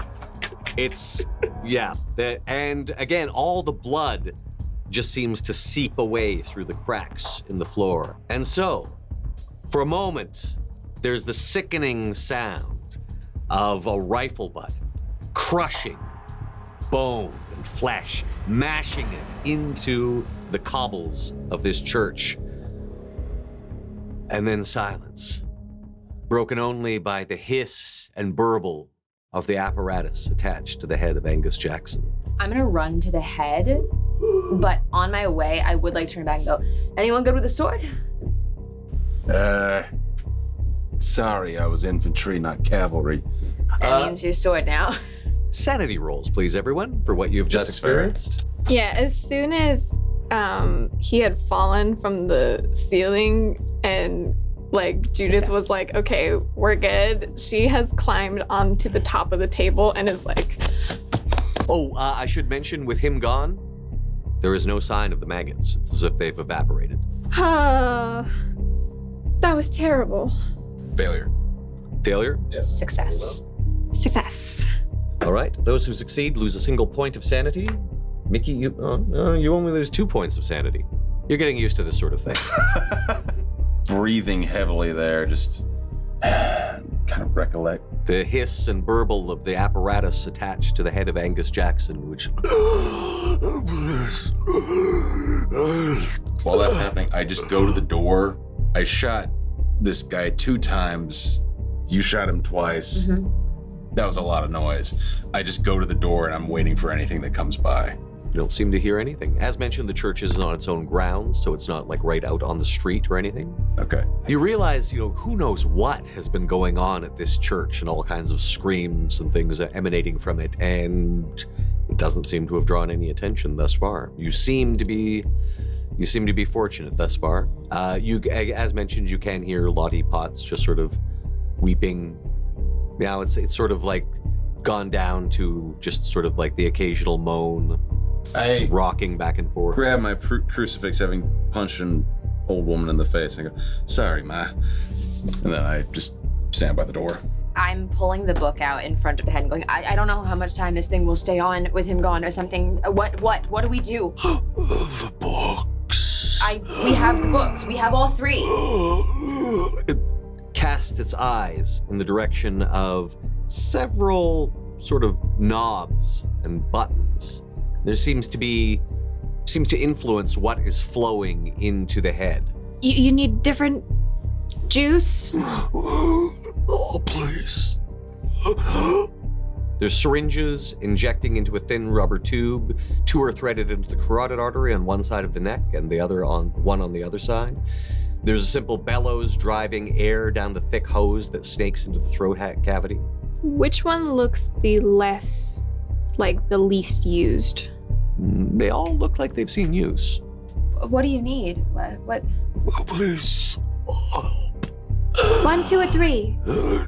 And again, all the blood just seems to seep away through the cracks in the floor. And so, for a moment, there's the sickening sound of a rifle butt crushing bone and flesh, mashing it into the cobbles of this church. And then silence, broken only by the hiss and burble of the apparatus attached to the head of Angus Jackson. I'm gonna run to the head, but on my way, I would like to turn back and go, anyone good with a sword? Sorry, I was infantry, not cavalry. That means your sword now. Sanity rolls, please, everyone, for what you've just experienced. Yeah, as soon as he had fallen from the ceiling and Judith Success. was like, okay, we're good, she has climbed onto the top of the table and is like... I should mention, with him gone, there is no sign of the maggots. It's as if they've evaporated. That was terrible. Failure. Failure? Yes. Success. Success. All right. Those who succeed lose a single point of sanity. Mickey, you only lose 2 points of sanity. You're getting used to this sort of thing. Breathing heavily there, just kind of recollect. The hiss and burble of the apparatus attached to the head of Angus Jackson, which... While that's happening, I just go to the door. I shot this guy 2 times. You shot him twice. Mm-hmm. That was a lot of noise. I just go to the door and I'm waiting for anything that comes by. You don't seem to hear anything. As mentioned, the church is on its own grounds, so it's not like right out on the street or anything. Okay. You realize, who knows what has been going on at this church and all kinds of screams and things emanating from it, and it doesn't seem to have drawn any attention thus far. You seem to be fortunate thus far. As mentioned, you can hear Lottie Potts just sort of weeping. Now it's sort of like gone down to just sort of like the occasional moan, I rocking back and forth. grab my crucifix, having punched an old woman in the face, and I go, "Sorry, Ma," and then I just stand by the door. I'm pulling the book out in front of the head and going, I don't know how much time this thing will stay on with him gone or something. What do we do? The books. We have the books. We have all three. It casts its eyes in the direction of several sort of knobs and buttons. There seems to influence what is flowing into the head. You need different juice? Oh, please. There's syringes injecting into a thin rubber tube. 2 are threaded into the carotid artery on one side of the neck and the other on the other side. There's a simple bellows driving air down the thick hose that snakes into the throat cavity. Which one looks the least used? They all look like they've seen use. What do you need? What? Oh, please. 1, 2, or 3.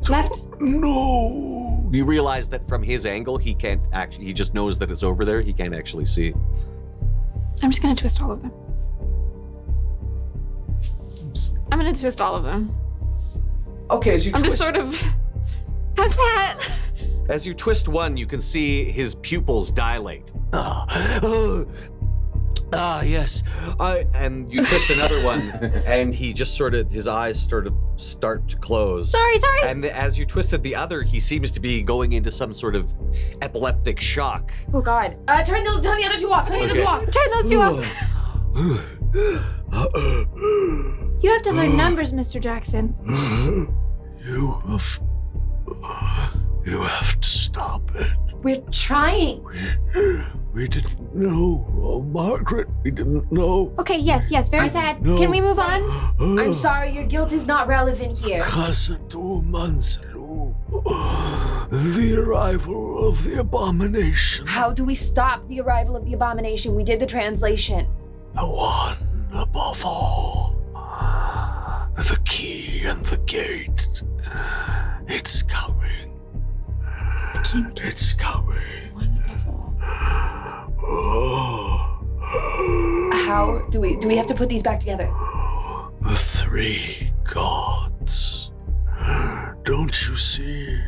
Left. No. You realize that from his angle, he just knows that it's over there. He can't actually see. I'm just gonna twist all of them. I'm gonna twist all of them. Okay, as you I'm twist, just sort of. How's that? as you twist one, you can see his pupils dilate. Yes. And you twist another one, and he just his eyes start to close. Sorry. And as you twisted the other, he seems to be going into some sort of epileptic shock. Oh God! Turn the other two off. Turn the other two off. Turn those 2 off. You have to learn numbers, Mr. Jackson. You have to stop it. We're trying. We didn't know. Oh, Margaret, we didn't know. Okay, yes, very sad. No. Can we move on? I'm sorry. Your guilt is not relevant here. Monsour, the arrival of the abomination. How do we stop the arrival of the abomination? We did the translation. The one above all. The key and the gate. It's coming. It's coming. How do we have to put these back together? The 3 gods. Don't you see?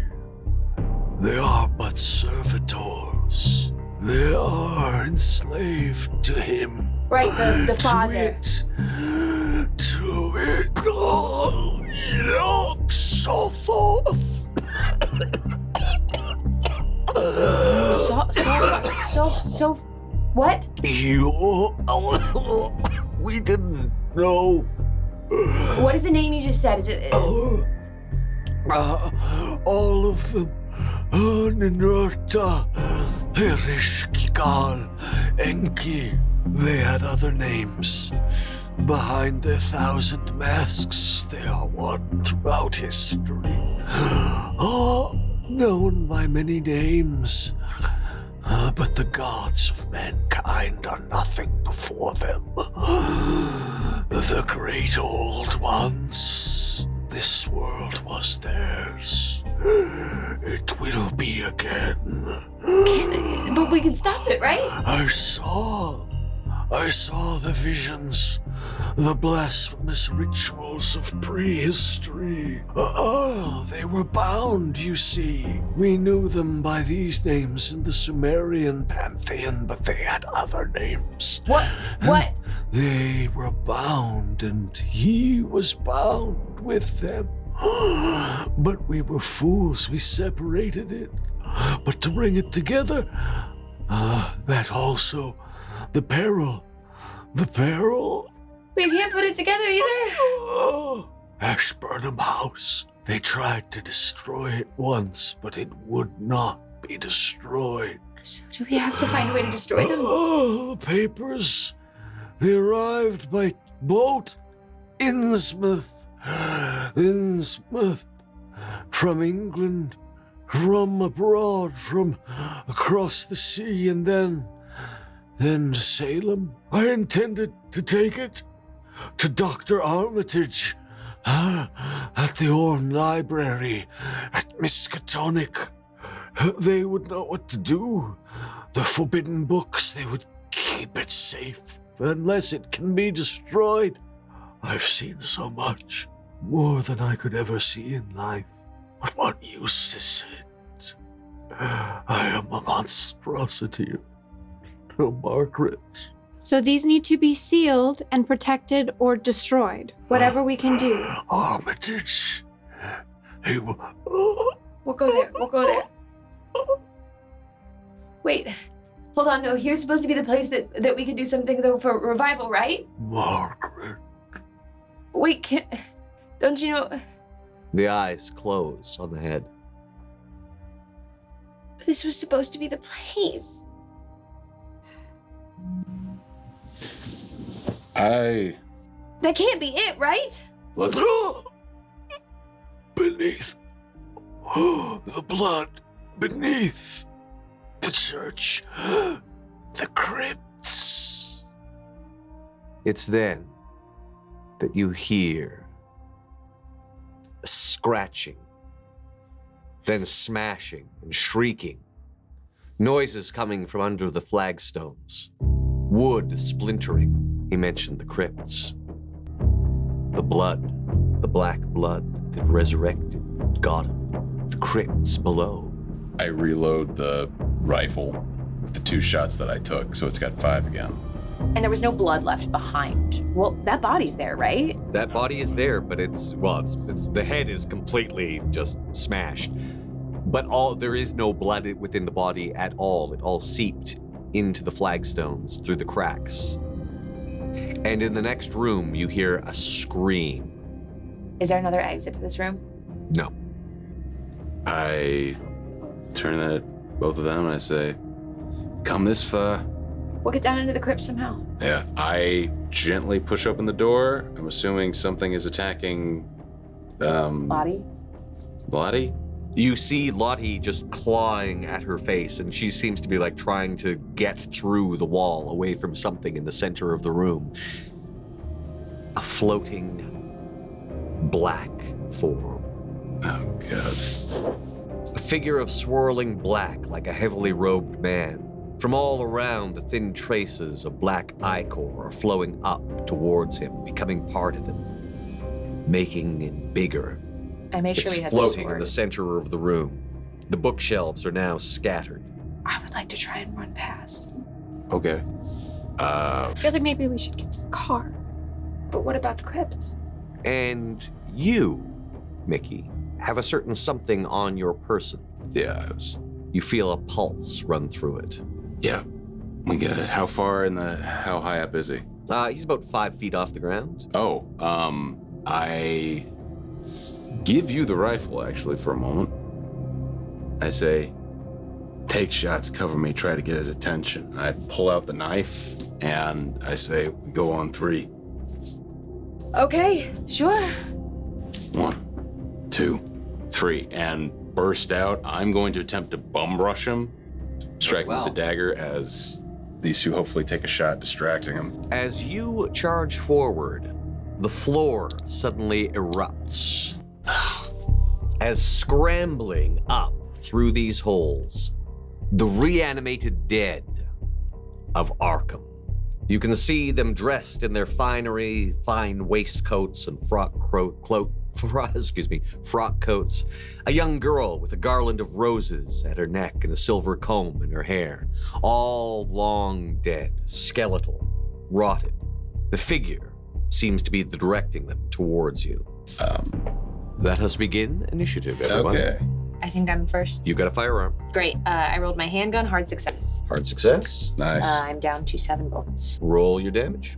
They are but servitors. They are enslaved to him. Right, the father. To it. Oh, it looks so forth. So, what? We didn't know. What is the name you just said? Is it? All of them. Ninurta, Hirishkikal, Enki. They had other names. Behind their 1,000 masks, they are one throughout history. Known by many names. But the gods of mankind are nothing before them. The great old ones. This world was theirs. It will be again. But we can stop it, right? I saw the visions, the blasphemous rituals of prehistory. They were bound, you see. We knew them by these names in the Sumerian pantheon, but they had other names. What? They were bound, and he was bound with them. But we were fools. We separated it. But to bring it together, that also... The peril. We can't put it together either. Ashburnham House. They tried to destroy it once, but it would not be destroyed. So do we have to find a way to destroy them? Oh, the papers. They arrived by boat. Innsmouth. From England. From abroad. From across the sea. And then to Salem. I intended to take it to Dr. Armitage at the Orm Library at Miskatonic. They would know what to do. The forbidden books, they would keep it safe unless it can be destroyed. I've seen so much, more than I could ever see in life. But what use is it? I am a monstrosity. Oh, Margaret. So these need to be sealed and protected or destroyed. Whatever we can do. Armitage. He will. We'll go there. We'll go there. Wait. Hold on. No, here's supposed to be the place that we can do something though for revival, right? Margaret. Wait, don't you know? The eyes close on the head. This was supposed to be the place. That can't be it, right? Look. Beneath. The blood. Beneath. The church. The crypts. It's then that you hear a scratching, then smashing and shrieking. Noises coming from under the flagstones. Wood splintering. He mentioned the crypts. The blood, the black blood that resurrected, got him. The crypts below. I reload the rifle with the 2 shots that I took, so it's got 5 again. And there was no blood left behind. Well, that body's there, right? That body is there, but it's the head is completely just smashed. But there is no blood within the body at all. It all seeped into the flagstones through the cracks. And in the next room, you hear a scream. Is there another exit to this room? No. I turn at both of them and I say, come this far. We'll get down into the crypt somehow. Yeah, I gently push open the door. I'm assuming something is attacking, Body? Lottie? You see Lottie just clawing at her face, and she seems to be like trying to get through the wall away from something in the center of the room. A floating black form. Oh, God. A figure of swirling black like a heavily robed man. From all around, the thin traces of black ichor are flowing up towards him, becoming part of him, making him bigger. I made sure It's we had the floating sword. in the center of the room. The bookshelves are now scattered. I would like to try and run past. Okay. I feel like maybe we should get to the car. But what about the crypts? And you, Mickey, have a certain something on your person. Yeah, You feel a pulse run through it. yeah. We get it. How high up is he? He's about 5 feet off the ground. Oh, I give you the rifle, actually, for a moment. I say, take shots, cover me, try to get his attention. I pull out the knife, and I say, we go on 3. Okay, sure. 1, 2, 3, and burst out. I'm going to attempt to bum rush him, strike him with the dagger as these 2 hopefully take a shot, distracting him. As you charge forward, the floor suddenly erupts. As scrambling up through these holes, the reanimated dead of Arkham. You can see them dressed in their finery, fine waistcoats and frock coats. A young girl with a garland of roses at her neck and a silver comb in her hair. All long dead, skeletal, rotted. The figure seems to be directing them towards you. Let us begin initiative, everyone. Okay. I think I'm first. You got a firearm. Great. I rolled my handgun, hard success. Hard success. Nice. I'm down to 7 bullets. Roll your damage.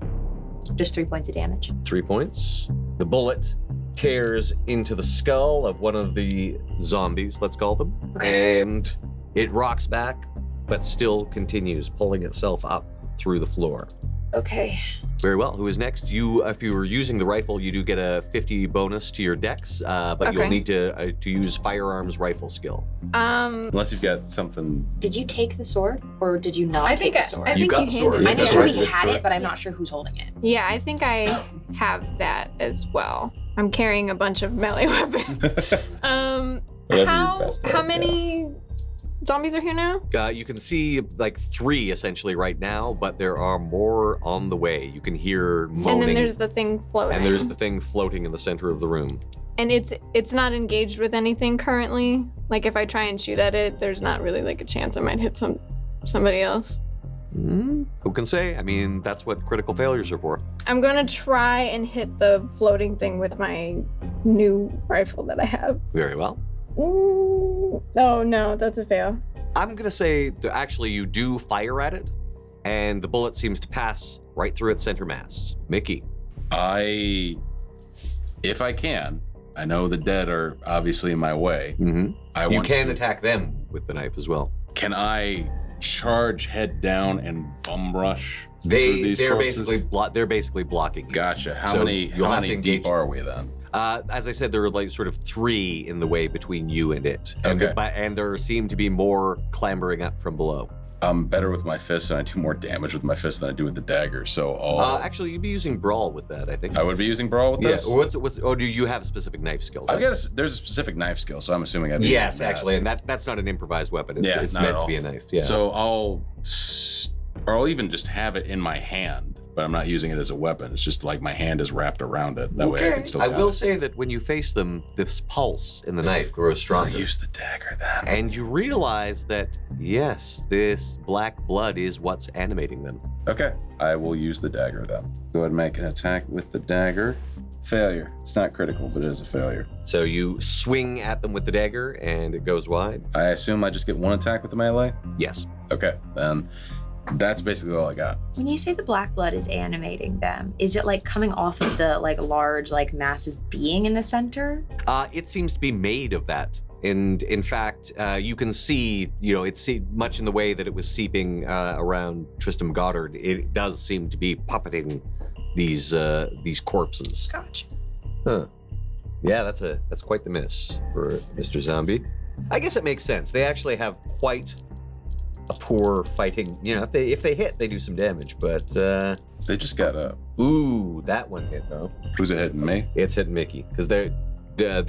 Just 3 points of damage. 3 points. The bullet tears into the skull of one of the zombies, let's call them. Okay. And it rocks back, but still continues pulling itself up through the floor. Okay. Very well. Who is next? You, if you were using the rifle, you do get a 50 bonus to your dex, but you'll need to use firearms rifle skill. Unless you've got something. Did you take the sword, or did you not take the sword? I think You got you the handed sword. it. Yeah, I'm that's sure right. we had it, but I'm not sure who's holding it. Yeah, I think I have that as well. I'm carrying a bunch of melee weapons. How many zombies are here now? You can see like 3 essentially right now, but there are more on the way. You can hear moaning. And then there's the thing floating. And there's the thing floating in the center of the room. And it's not engaged with anything currently. Like if I try and shoot at it, there's not really like a chance I might hit somebody else. Who can say? I mean, that's what critical failures are for. I'm gonna try and hit the floating thing with my new rifle that I have. Very well. Ooh. Oh no, that's a fail. I'm gonna say that actually you do fire at it, and the bullet seems to pass right through its center mass. Mickey. If I can, I know the dead are obviously in my way. Mm-hmm. You can attack them with the knife as well. Can I charge head down and bum rush through these corpses? They're basically blocking you. Gotcha. How So many you'll have to deep engage. are we then? As I said, there are like sort of 3 in the way between you and it. Okay. And there seem to be more clambering up from below. I'm better with my fists, and I do more damage with my fists than I do with the dagger. So Actually, you'd be using Brawl with that, I think. I would be using Brawl with this? Or do you have a specific knife skill? There's a specific knife skill, so I'm assuming I'd be Yes, using that. actually, and that's not an improvised weapon. It's not meant at to be all. a knife. Yeah. So I'll even just have it in my hand, but I'm not using it as a weapon. It's just like my hand is wrapped around it. That way I can still I got will it. say that when you face them, this pulse in the knife grows stronger. I'll use the dagger then. And you realize that, yes, this black blood is what's animating them. Okay, I will use the dagger then. Go ahead and make an attack with the dagger. Failure. It's not critical, but it is a failure. So you swing at them with the dagger, and it goes wide. I assume I just get 1 attack with the melee? Yes. Okay, then that's basically all I got. When you say the black blood is animating them, is it like coming off of the like large, like massive being in the center? It seems to be made of that. And in fact, you can see, it's much in the way that it was seeping around Tristram Goddard. It does seem to be puppeting these corpses. Gotcha. Huh. Yeah, that's quite the miss for Mr. Zombie. I guess it makes sense. They actually have quite a poor fighting. If they hit, they do some damage, but They just got up. ooh, that one hit though. Who's it hitting me? It's hitting Mickey because the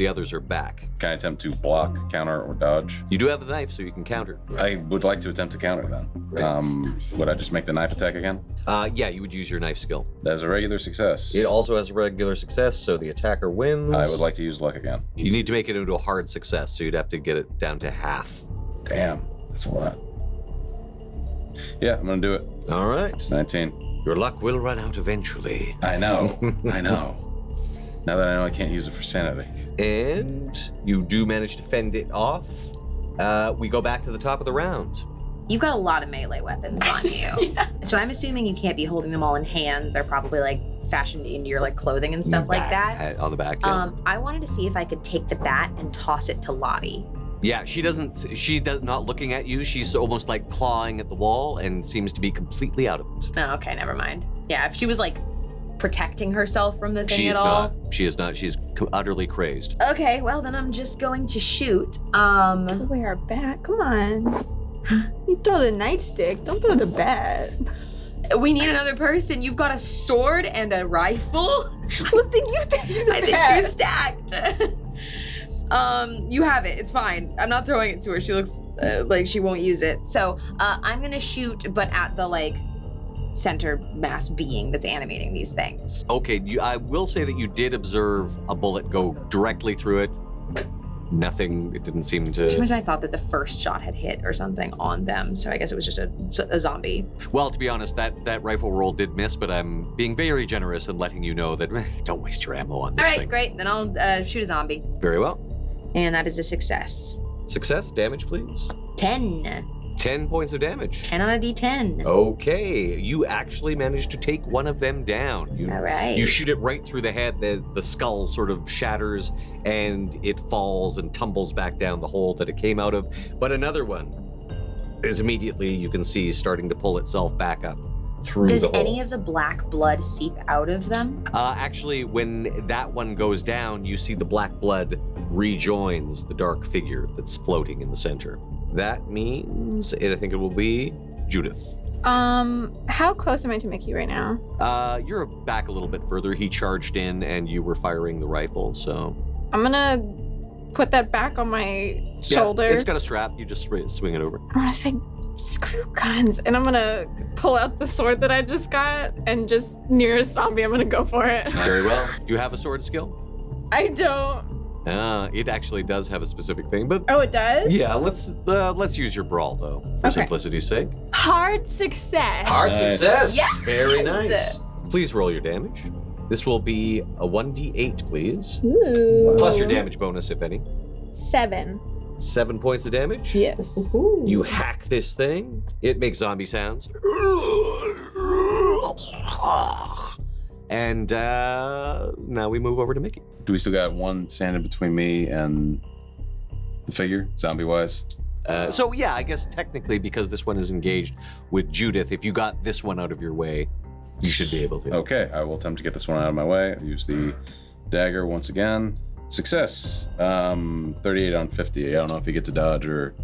others are back. Can I attempt to block, counter, or dodge? You do have the knife, so you can counter. I would like to attempt to counter then. Great. Would I just make the knife attack again? Yeah, you would use your knife skill. That is a regular success. It also has a regular success, so the attacker wins. I would like to use luck again. You need to make it into a hard success, so you'd have to get it down to half. Damn, that's a lot. Yeah, I'm gonna do it. All right. 19. Your luck will run out eventually. I know. I know. Now that I know I can't use it for sanity. And you do manage to fend it off. We go back to the top of the round. You've got a lot of melee weapons on you. So I'm assuming you can't be holding them all in hands. They're probably like fashioned into your like clothing and stuff like that. On the back. Yeah. I wanted to see if I could take the bat and toss it to Lottie. Yeah, she does not looking at you. She's almost like clawing at the wall and seems to be completely out of it. Oh, okay, never mind. Yeah, if she was like protecting herself from the thing She's at all. She is not. She's utterly crazed. Okay, well then I'm just going to shoot. Give away our bat. Come on. You throw the nightstick. Don't throw the bat. We need another person. You've got a sword and a rifle? Well, then you take the I think you're stacked. You have it. It's fine. I'm not throwing it to her. She looks like she won't use it. So I'm gonna shoot, but at the like center mass being that's animating these things. Okay, I will say that you did observe a bullet go directly through it. Nothing. It didn't seem to. For some reason I thought that the first shot had hit or something on them. So I guess it was just a zombie. Well, to be honest, that rifle roll did miss, but I'm being very generous and letting you know that don't waste your ammo on this All right, thing. great. Then I'll shoot a zombie. Very well. And that is a success. Success. Damage, please. 10. 10 points of damage. 10 on a d10. Okay, you actually managed to take one of them down. All right. You shoot it right through the head. The skull sort of shatters and it falls and tumbles back down the hole that it came out of. But another one As immediately you can see starting to pull itself back up through Does the hole. any of the black blood seep out of them? Actually, when that one goes down, you see the black blood rejoins the dark figure that's floating in the center. That means I think it will be Judith. How close am I to Mickey right now? You're back a little bit further. He charged in and you were firing the rifle, so... I'm gonna put that back on my shoulder. Yeah, it's got a strap. You just swing it over. I'm gonna say, screw guns, and I'm gonna pull out the sword that I just got, and just near a zombie, I'm gonna go for it. Very well. Do you have a sword skill? I don't. It actually does have a specific thing, but... Oh, it does? Yeah, let's use your brawl, though, for simplicity's sake. Hard success. Hard success! Yes! Very nice. Please roll your damage. This will be a 1d8, please. Ooh. Plus your damage bonus, if any. 7. 7 points of damage. Yes. You hack this thing. It makes zombie sounds. And now we move over to Mickey. Do we still got one standing between me and the figure, zombie-wise? So yeah, I guess technically because this one is engaged with Judith, if you got this one out of your way, you should be able to. Okay, I will attempt to get this one out of my way. I'll use the dagger once again. Success. 38 on 50. I don't know if you get to dodge or...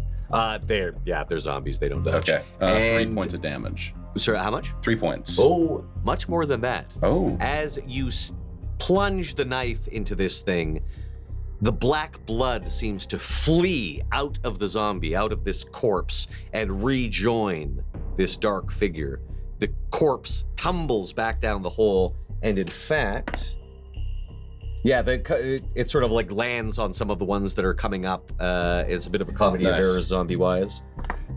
They're zombies. They don't dodge. Okay, 3 points of damage. Sorry, how much? 3 points. Oh, much more than that. Oh. As you plunge the knife into this thing, the black blood seems to flee out of the zombie, out of this corpse, and rejoin this dark figure. The corpse tumbles back down the hole, and in fact, it sort of like lands on some of the ones that are coming up. It's a bit of a comedy of errors zombie-wise.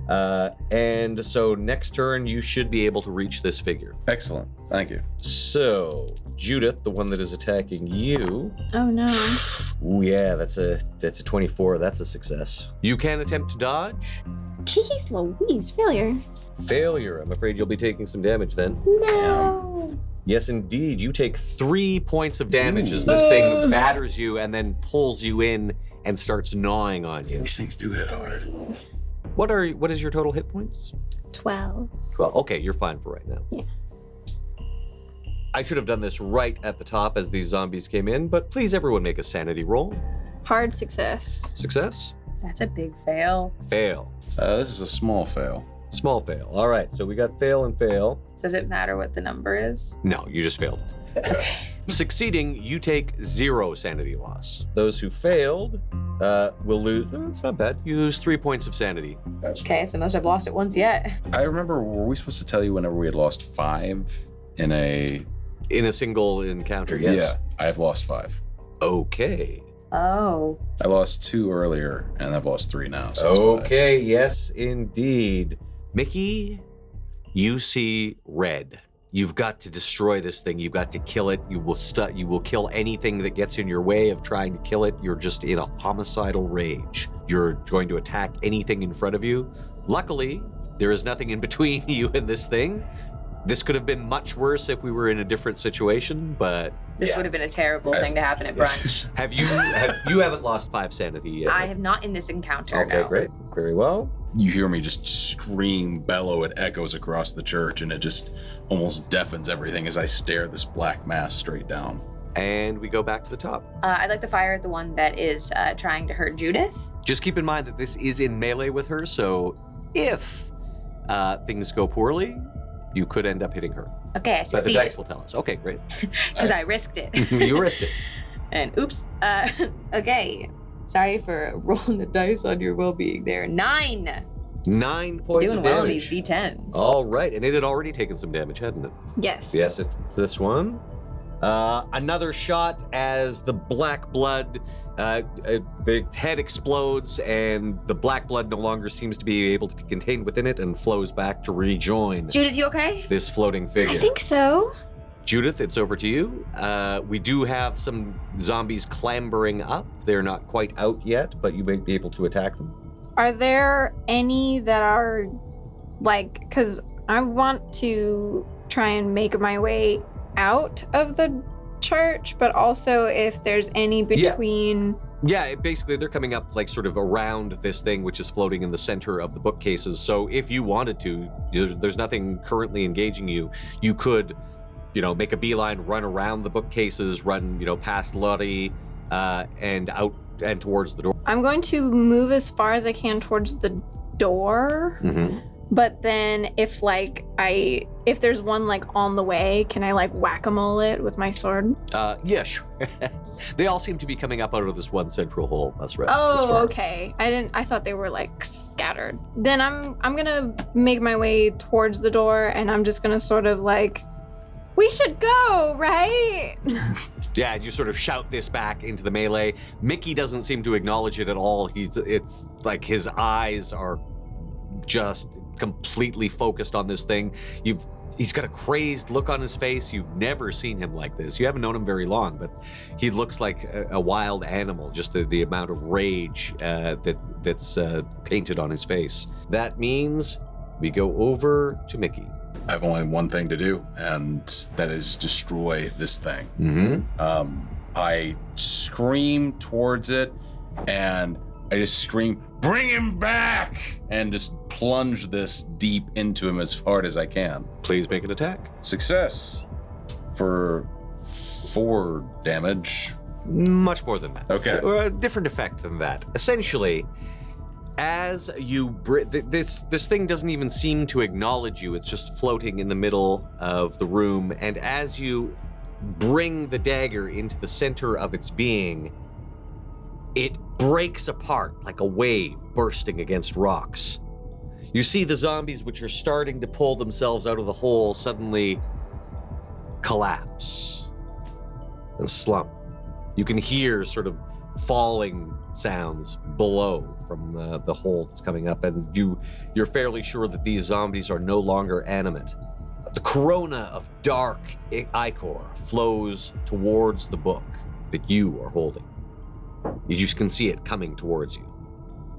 And so next turn, you should be able to reach this figure. Excellent. Thank you. So, Judith, the one that is attacking you. Oh no. Ooh, yeah, that's a 24. That's a success. You can attempt to dodge. Jeez Louise, failure. Failure. I'm afraid you'll be taking some damage then. No. Yes, indeed. You take 3 points of damage as this thing batters you and then pulls you in and starts gnawing on you. These things do hit hard. What is your total hit points? 12. 12. Okay, you're fine for right now. Yeah. I should have done this right at the top as these zombies came in, but please everyone make a sanity roll. Hard success. Success? That's a big fail. Fail. This is a small fail. Small fail. All right, so we got fail and fail. Does it matter what the number is? No, you just failed. Okay. Succeeding, you take 0 sanity loss. Those who failed will lose, it's not bad, you lose 3 points of sanity. Okay, it's the most I've lost it once yet. I remember, were we supposed to tell you whenever we had lost 5 in a single encounter, yes? Yeah, I have lost 5. Okay. Oh. I lost 2 earlier, and I've lost 3 now. So okay, yes, indeed. Mickey, you see red. You've got to destroy this thing. You've got to kill it. You will kill anything that gets in your way of trying to kill it. You're just in a homicidal rage. You're going to attack anything in front of you. Luckily, there is nothing in between you and this thing. This could have been much worse if we were in a different situation, but... This would have been a terrible thing to happen at brunch. You haven't lost 5 sanity yet? I have not in this encounter, Okay, no. great. Very well. You hear me just scream, bellow, it echoes across the church, and it just almost deafens everything as I stare this black mass straight down. And we go back to the top. I'd like to fire at the one that is trying to hurt Judith. Just keep in mind that this is in melee with her, so if things go poorly, you could end up hitting her. Okay, I But the succeeded. dice will tell us. Okay, great. Because I risked it. You risked it. And oops. Okay. Sorry for rolling the dice on your well-being there. 9. 9 points Doing of well on damage. these D10s. All right, and it had already taken some damage, hadn't it? Yes. Yes, it's this one. Another shot as the black blood, the head explodes and the black blood no longer seems to be able to be contained within it and flows back to rejoin Judith, you okay? this floating figure. I think so. Judith, it's over to you. We do have some zombies clambering up. They're not quite out yet, but you may be able to attack them. Are there any that are like, because I want to try and make my way out of the church, but also if there's any between Yeah, basically they're coming up like sort of around this thing which is floating in the center of the bookcases. So if you wanted to, there's nothing currently engaging you. You could, make a beeline, run around the bookcases, run, past Lottie, and out and towards the door. I'm going to move as far as I can towards the door. Mm-hmm. But then if there's one like on the way, can I like whack-a-mole it with my sword? Yeah, sure. They all seem to be coming up out of this one central hole. That's right. Oh, okay. I thought they were like scattered. Then I'm gonna make my way towards the door, and I'm just gonna sort of like, we should go, right? Yeah, you sort of shout this back into the melee. Mickey doesn't seem to acknowledge it at all. It's like his eyes are just completely focused on this thing. He's got a crazed look on his face. You've never seen him like this. You haven't known him very long, but he looks like a wild animal, just the amount of rage that's painted on his face. That means we go over to Mickey. I have only one thing to do, and that is destroy this thing. Mm-hmm. I scream towards it, and I just scream, "Bring him back!" and just plunge this deep into him as hard as I can. Please make an attack. Success for 4 damage. Much more than that. Okay. So, a different effect than that. Essentially, as you this thing doesn't even seem to acknowledge you. It's just floating in the middle of the room, and as you bring the dagger into the center of its being, it breaks apart like a wave bursting against rocks. You see the zombies, which are starting to pull themselves out of the hole, suddenly collapse and slump. You can hear sort of falling sounds below from the hole that's coming up, and you're fairly sure that these zombies are no longer animate. The corona of dark ichor flows towards the book that you are holding. You just can see it coming towards you.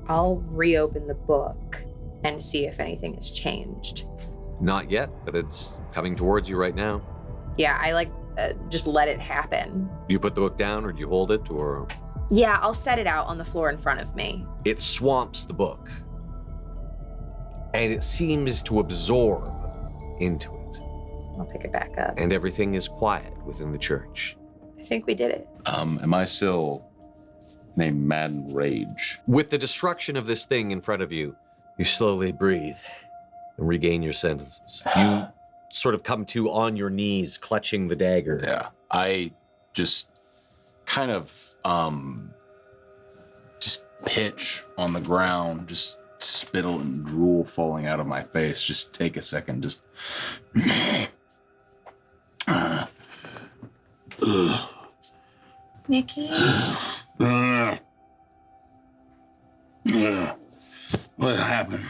I'll reopen the book and see if anything has changed. Not yet, but it's coming towards you right now. Yeah, I just let it happen. Do you put the book down, or do you hold it, or? Yeah, I'll set it out on the floor in front of me. It swamps the book, and it seems to absorb into it. I'll pick it back up. And everything is quiet within the church. I think we did it. Am I still in a mad rage? With the destruction of this thing in front of you, you slowly breathe and regain your senses. You sort of come to on your knees, clutching the dagger. Yeah, I just kind of just pitch on the ground, just spittle and drool falling out of my face. Just take a second, just Mickey? What happened?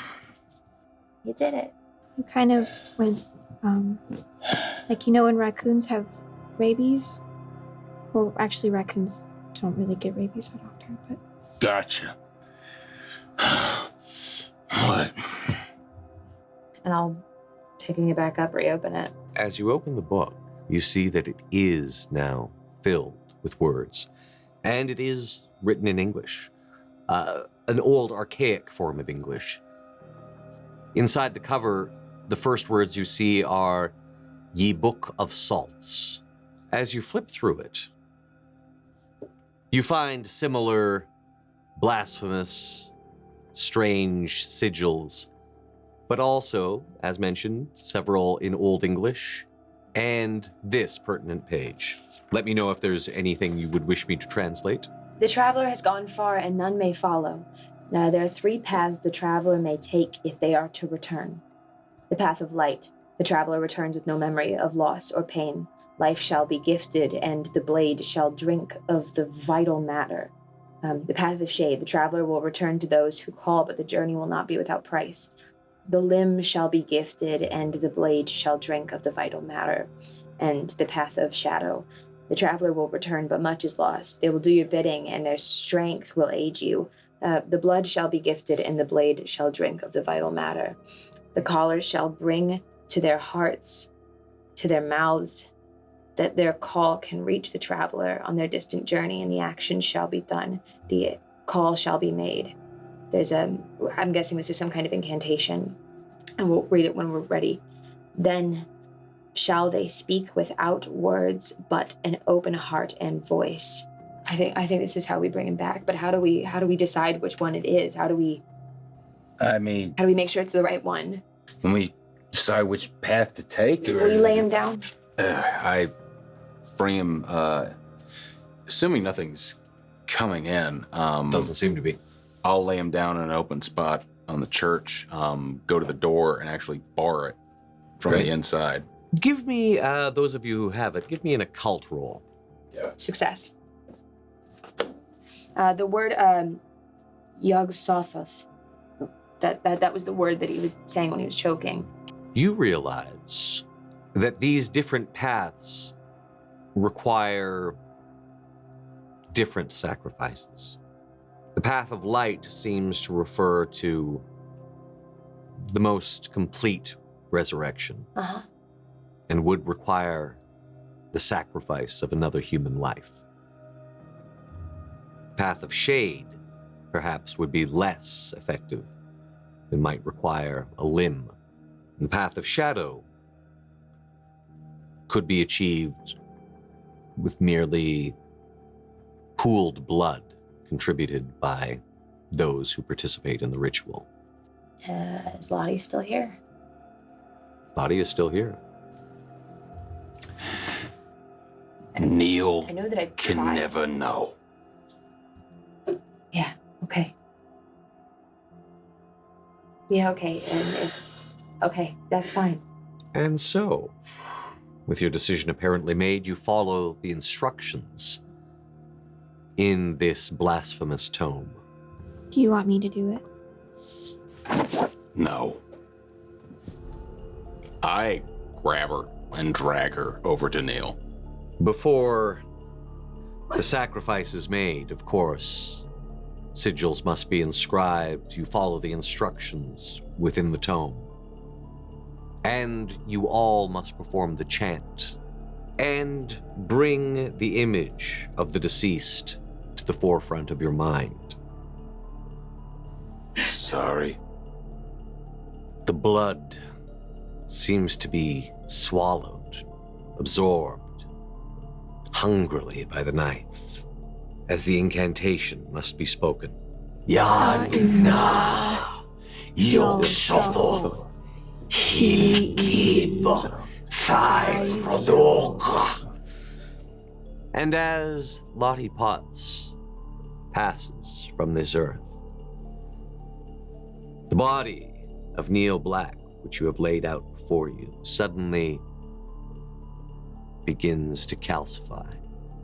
You did it. You kind of went, when raccoons have rabies? Well, actually, raccoons don't really get rabies that often, but... Gotcha. What? And I'll, picking it back up, reopen it. As you open the book, you see that it is now filled with words, and it is written in English, an old archaic form of English. Inside the cover, the first words you see are, "Ye Book of Salts." As you flip through it, you find similar blasphemous, strange sigils, but also, as mentioned, several in Old English, and this pertinent page. Let me know if there's anything you would wish me to translate. The traveler has gone far and none may follow. Now there are 3 paths the traveler may take if they are to return. The path of light. The traveler returns with no memory of loss or pain. Life shall be gifted, and the blade shall drink of the vital matter. The path of shade. The traveler will return to those who call, but the journey will not be without price. The limb shall be gifted, and the blade shall drink of the vital matter. And the path of shadow. The traveler will return, but much is lost. They will do your bidding, and their strength will aid you. The blood shall be gifted, and the blade shall drink of the vital matter. The callers shall bring to their hearts, to their mouths, that their call can reach the traveler on their distant journey, and the action shall be done. The call shall be made. I'm guessing this is some kind of incantation, and we'll read it when we're ready. Then shall they speak without words, but an open heart and voice. I think this is how we bring him back. But how do we decide which one it is? How do we make sure it's the right one? Can we decide which path to take? Will you lay him down? I bring him, assuming nothing's coming in. Doesn't seem to be. I'll lay him down in an open spot on the church, go to the door and actually bar it from the inside. Give me, those of you who have it, give me an occult roll. Yeah. Success. The word Yog-Sothoth, that was the word that he was saying when he was choking. You realize that these different paths require different sacrifices. The path of light seems to refer to the most complete resurrection, and would require the sacrifice of another human life. Path of shade, perhaps, would be less effective. It might require a limb. And the path of shadow could be achieved with merely pooled blood contributed by those who participate in the ritual. Is Lottie still here? Lottie is still here. Neil I know that I can tried. never know. Yeah, okay. Yeah, okay, okay, that's fine. And so, with your decision apparently made, you follow the instructions in this blasphemous tome. Do you want me to do it? No. I grab her and drag her over to Neil. Before the sacrifice is made, of course, sigils must be inscribed. You follow the instructions within the tome. And you all must perform the chant and bring the image of the deceased to the forefront of your mind. Sorry. The blood seems to be swallowed, absorbed, hungrily by the knife, as the incantation must be spoken. Yana Yog-Sothoth Hikib Fai. And as Lottie Potts passes from this earth, the body of Neil Black, which you have laid out before you, suddenly begins to calcify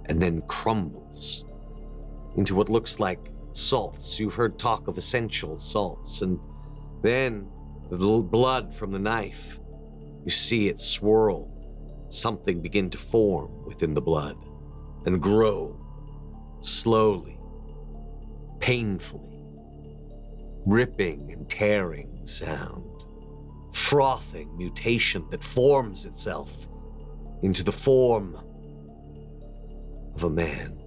and then crumbles into what looks like salts. You've heard talk of essential salts, and then the little blood from the knife, you see it swirl, something begin to form within the blood and grow slowly, painfully, ripping and tearing sound, frothing mutation that forms itself into the form of a man.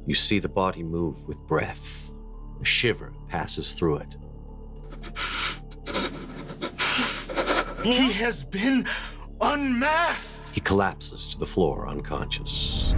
You see the body move with breath. A shiver passes through it. He has been unmasked! He collapses to the floor unconscious.